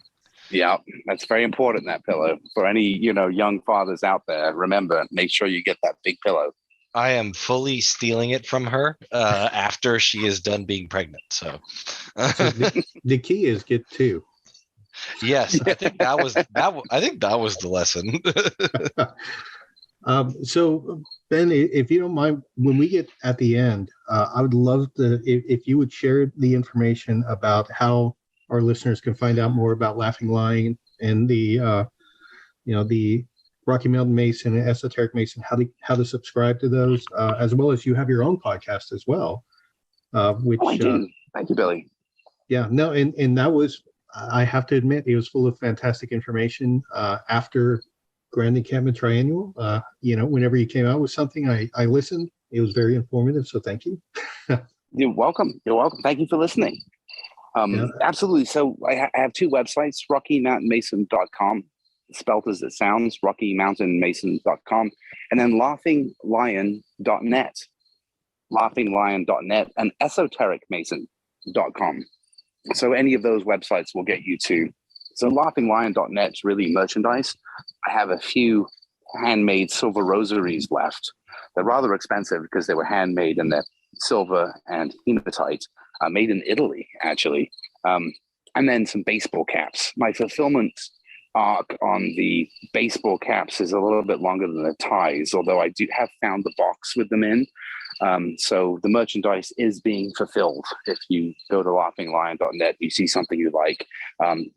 Yeah, that's very important, that pillow. For any, young fathers out there, remember, make sure you get that big pillow. I am fully stealing it from her after she is done being pregnant. So the key is get two. Yes, I think that was the lesson. So Ben, if you don't mind, when we get at the end, I would love if you would share the information about how our listeners can find out more about Laughing Lion and the Rocky Mountain Mason and Esoteric Mason, how to subscribe to those, as well as you have your own podcast as well. Which I do. Thank you, Billy. Yeah, no, and that was, I have to admit, it was full of fantastic information. After Grand Encampment Triennial, whenever you came out with something, I listened. It was very informative, so thank you. You're welcome. Thank you for listening. Absolutely. So I have two websites, RockyMountainMason.com, spelled as it sounds, RockyMountainMason.com, and then LaughingLion.net, LaughingLion.net, and EsotericMason.com. So any of those websites will get you to. So LaughingLion.net is really merchandise. I have a few handmade silver rosaries left. They're rather expensive because they were handmade and they're silver and hematite, made in Italy, actually. And then some baseball caps. My fulfillment arc on the baseball caps is a little bit longer than the ties, although I do have found the box with them in. So the merchandise is being fulfilled. If you go to LaughingLion.net, you see something you like.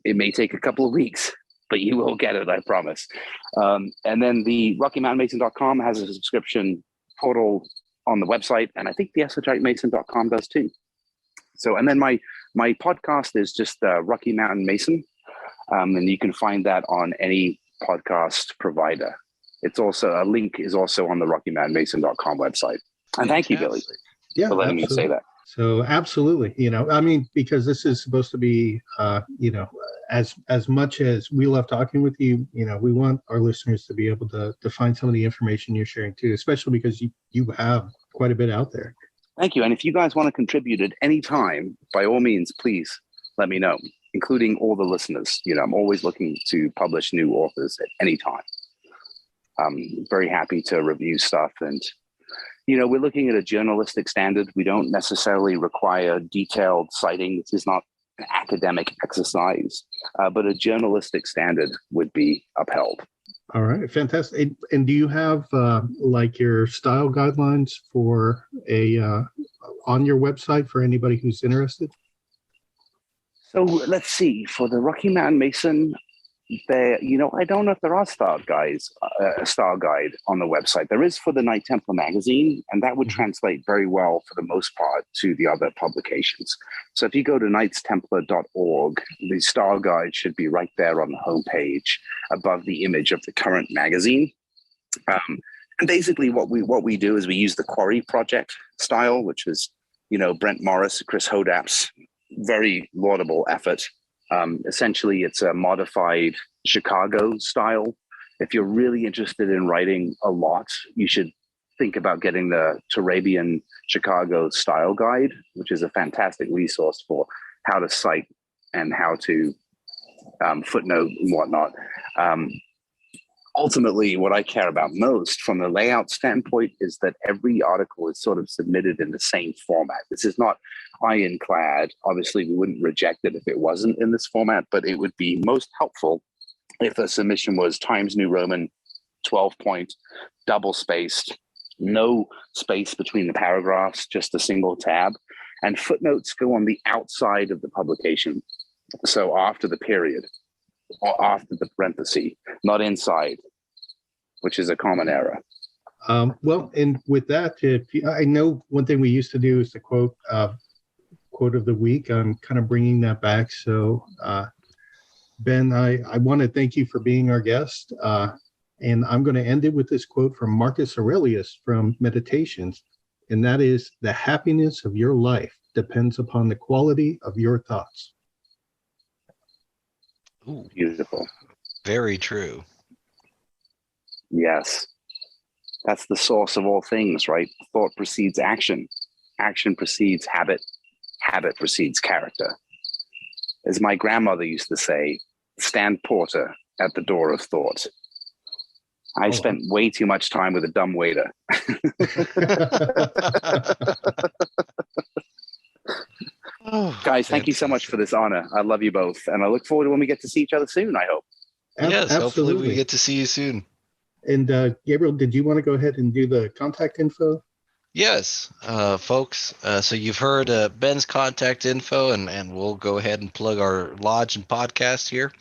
It may take a couple of weeks, but you will get it, I promise. And then the RockyMountainMason.com has a subscription portal on the website, and I think the EsotericMason.com does too. So, and then my podcast is just Rocky Mountain Mason, and you can find that on any podcast provider. It's also, a link is also on the RockyMountainMason.com website. And thank you, Billy, for letting me say that. So absolutely, because this is supposed to be, as much as we love talking with you, we want our listeners to be able to find some of the information you're sharing too, especially because you have quite a bit out there. Thank you. And if you guys want to contribute at any time, by all means, please let me know, including all the listeners. I'm always looking to publish new authors at any time. I'm very happy to review stuff. And, we're looking at a journalistic standard. We don't necessarily require detailed citing. This is not an academic exercise, but a journalistic standard would be upheld. All right, fantastic. And do you have your style guidelines for on your website for anybody who's interested? So let's see. For the Rocky Mountain Mason, I don't know if there are style guide on the website. There is for the Knight Templar magazine, and that would translate very well for the most part to the other publications. So if you go to knightstemplar.org, the style guide should be right there on the homepage above the image of the current magazine. And basically what we do is we use the Quarry Project style, which is, Brent Morris, Chris Hodap's very laudable effort. Essentially, it's a modified Chicago style. If you're really interested in writing a lot, you should think about getting the Turabian Chicago Style Guide, which is a fantastic resource for how to cite and how to footnote and whatnot. Ultimately, what I care about most from the layout standpoint is that every article is sort of submitted in the same format. This is not ironclad. Obviously, we wouldn't reject it if it wasn't in this format, but it would be most helpful if the submission was Times New Roman, 12-point, double-spaced, No space between the paragraphs, just a single tab. And footnotes go on the outside of the publication. So after the period, or after the parenthesis, not inside, which is a common error. Well, and with that, I know one thing we used to do is the quote of the week. I'm kind of bringing that back. So, Ben, I want to thank you for being our guest. And I'm going to end it with this quote from Marcus Aurelius from Meditations. And that is, the happiness of your life depends upon the quality of your thoughts. Ooh, Beautiful. very true. Yes. That's the source of all things, right? Thought precedes action. Action precedes habit. Habit precedes character. As my grandmother used to say, stand porter at the door of thought. I spent way too much time with a dumb waiter. Guys, thank you so much for this honor. I love you both. And I look forward to when we get to see each other soon, I hope. Yes, Absolutely. hopefully we get to see you soon. And Gabriel, did you want to go ahead and do the contact info? Yes, folks. So you've heard Ben's contact info, and we'll go ahead and plug our lodge and podcast here.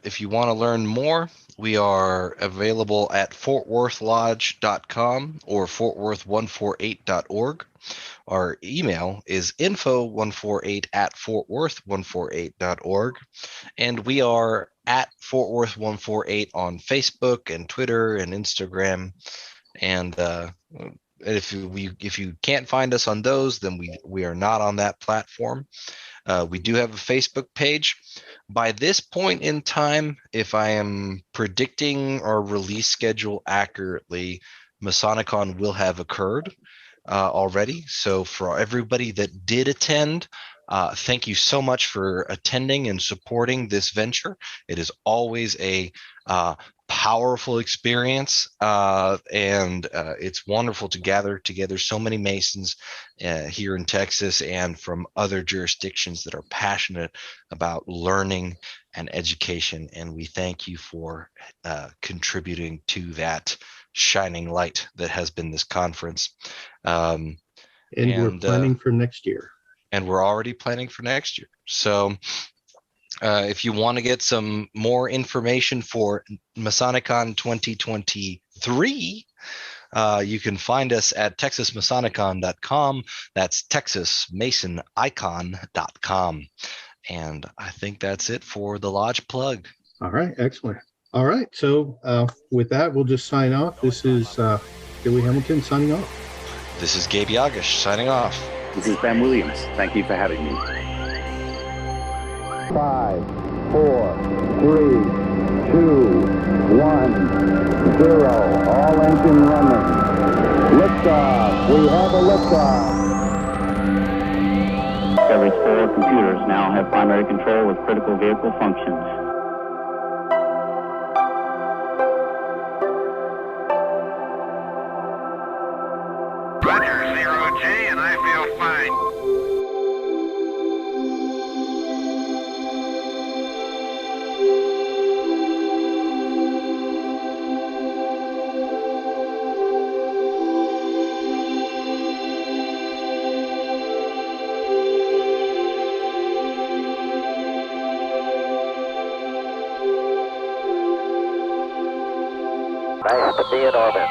If you want to learn more, we are available at fortworthlodge.com or fortworth148.org. Our email is info148@fortworth148.org. And we are at fortworth148 on Facebook and Twitter and Instagram. And if you can't find us on those, then we are not on that platform. We do have a Facebook page. By this point in time, if I am predicting our release schedule accurately, Masonicon will have occurred already. So for everybody that did attend, thank you so much for attending and supporting this venture. It is always a powerful experience, and it's wonderful to gather together so many Masons here in Texas and from other jurisdictions that are passionate about learning and education. And we thank you for contributing to that shining light that has been this conference. And we're planning for next year. And we're already planning for next year. So if you want to get some more information for Masonicon 2023, you can find us at texasmasonicon.com. That's texasmasonicon.com. And I think that's it for the lodge plug. All right, excellent. All right, so with that, we'll just sign off. This is Billy Hamilton signing off. This is Gabe Yagish signing off. This is Ben Williams. Thank you for having me. 5, 4, 3, 2, 1, 0. All engine running. Liftoff. We have a liftoff. Discovery's 4 computers now have primary control of critical vehicle functions. Roger, 0G, and I feel fine. Nice to be in orbit.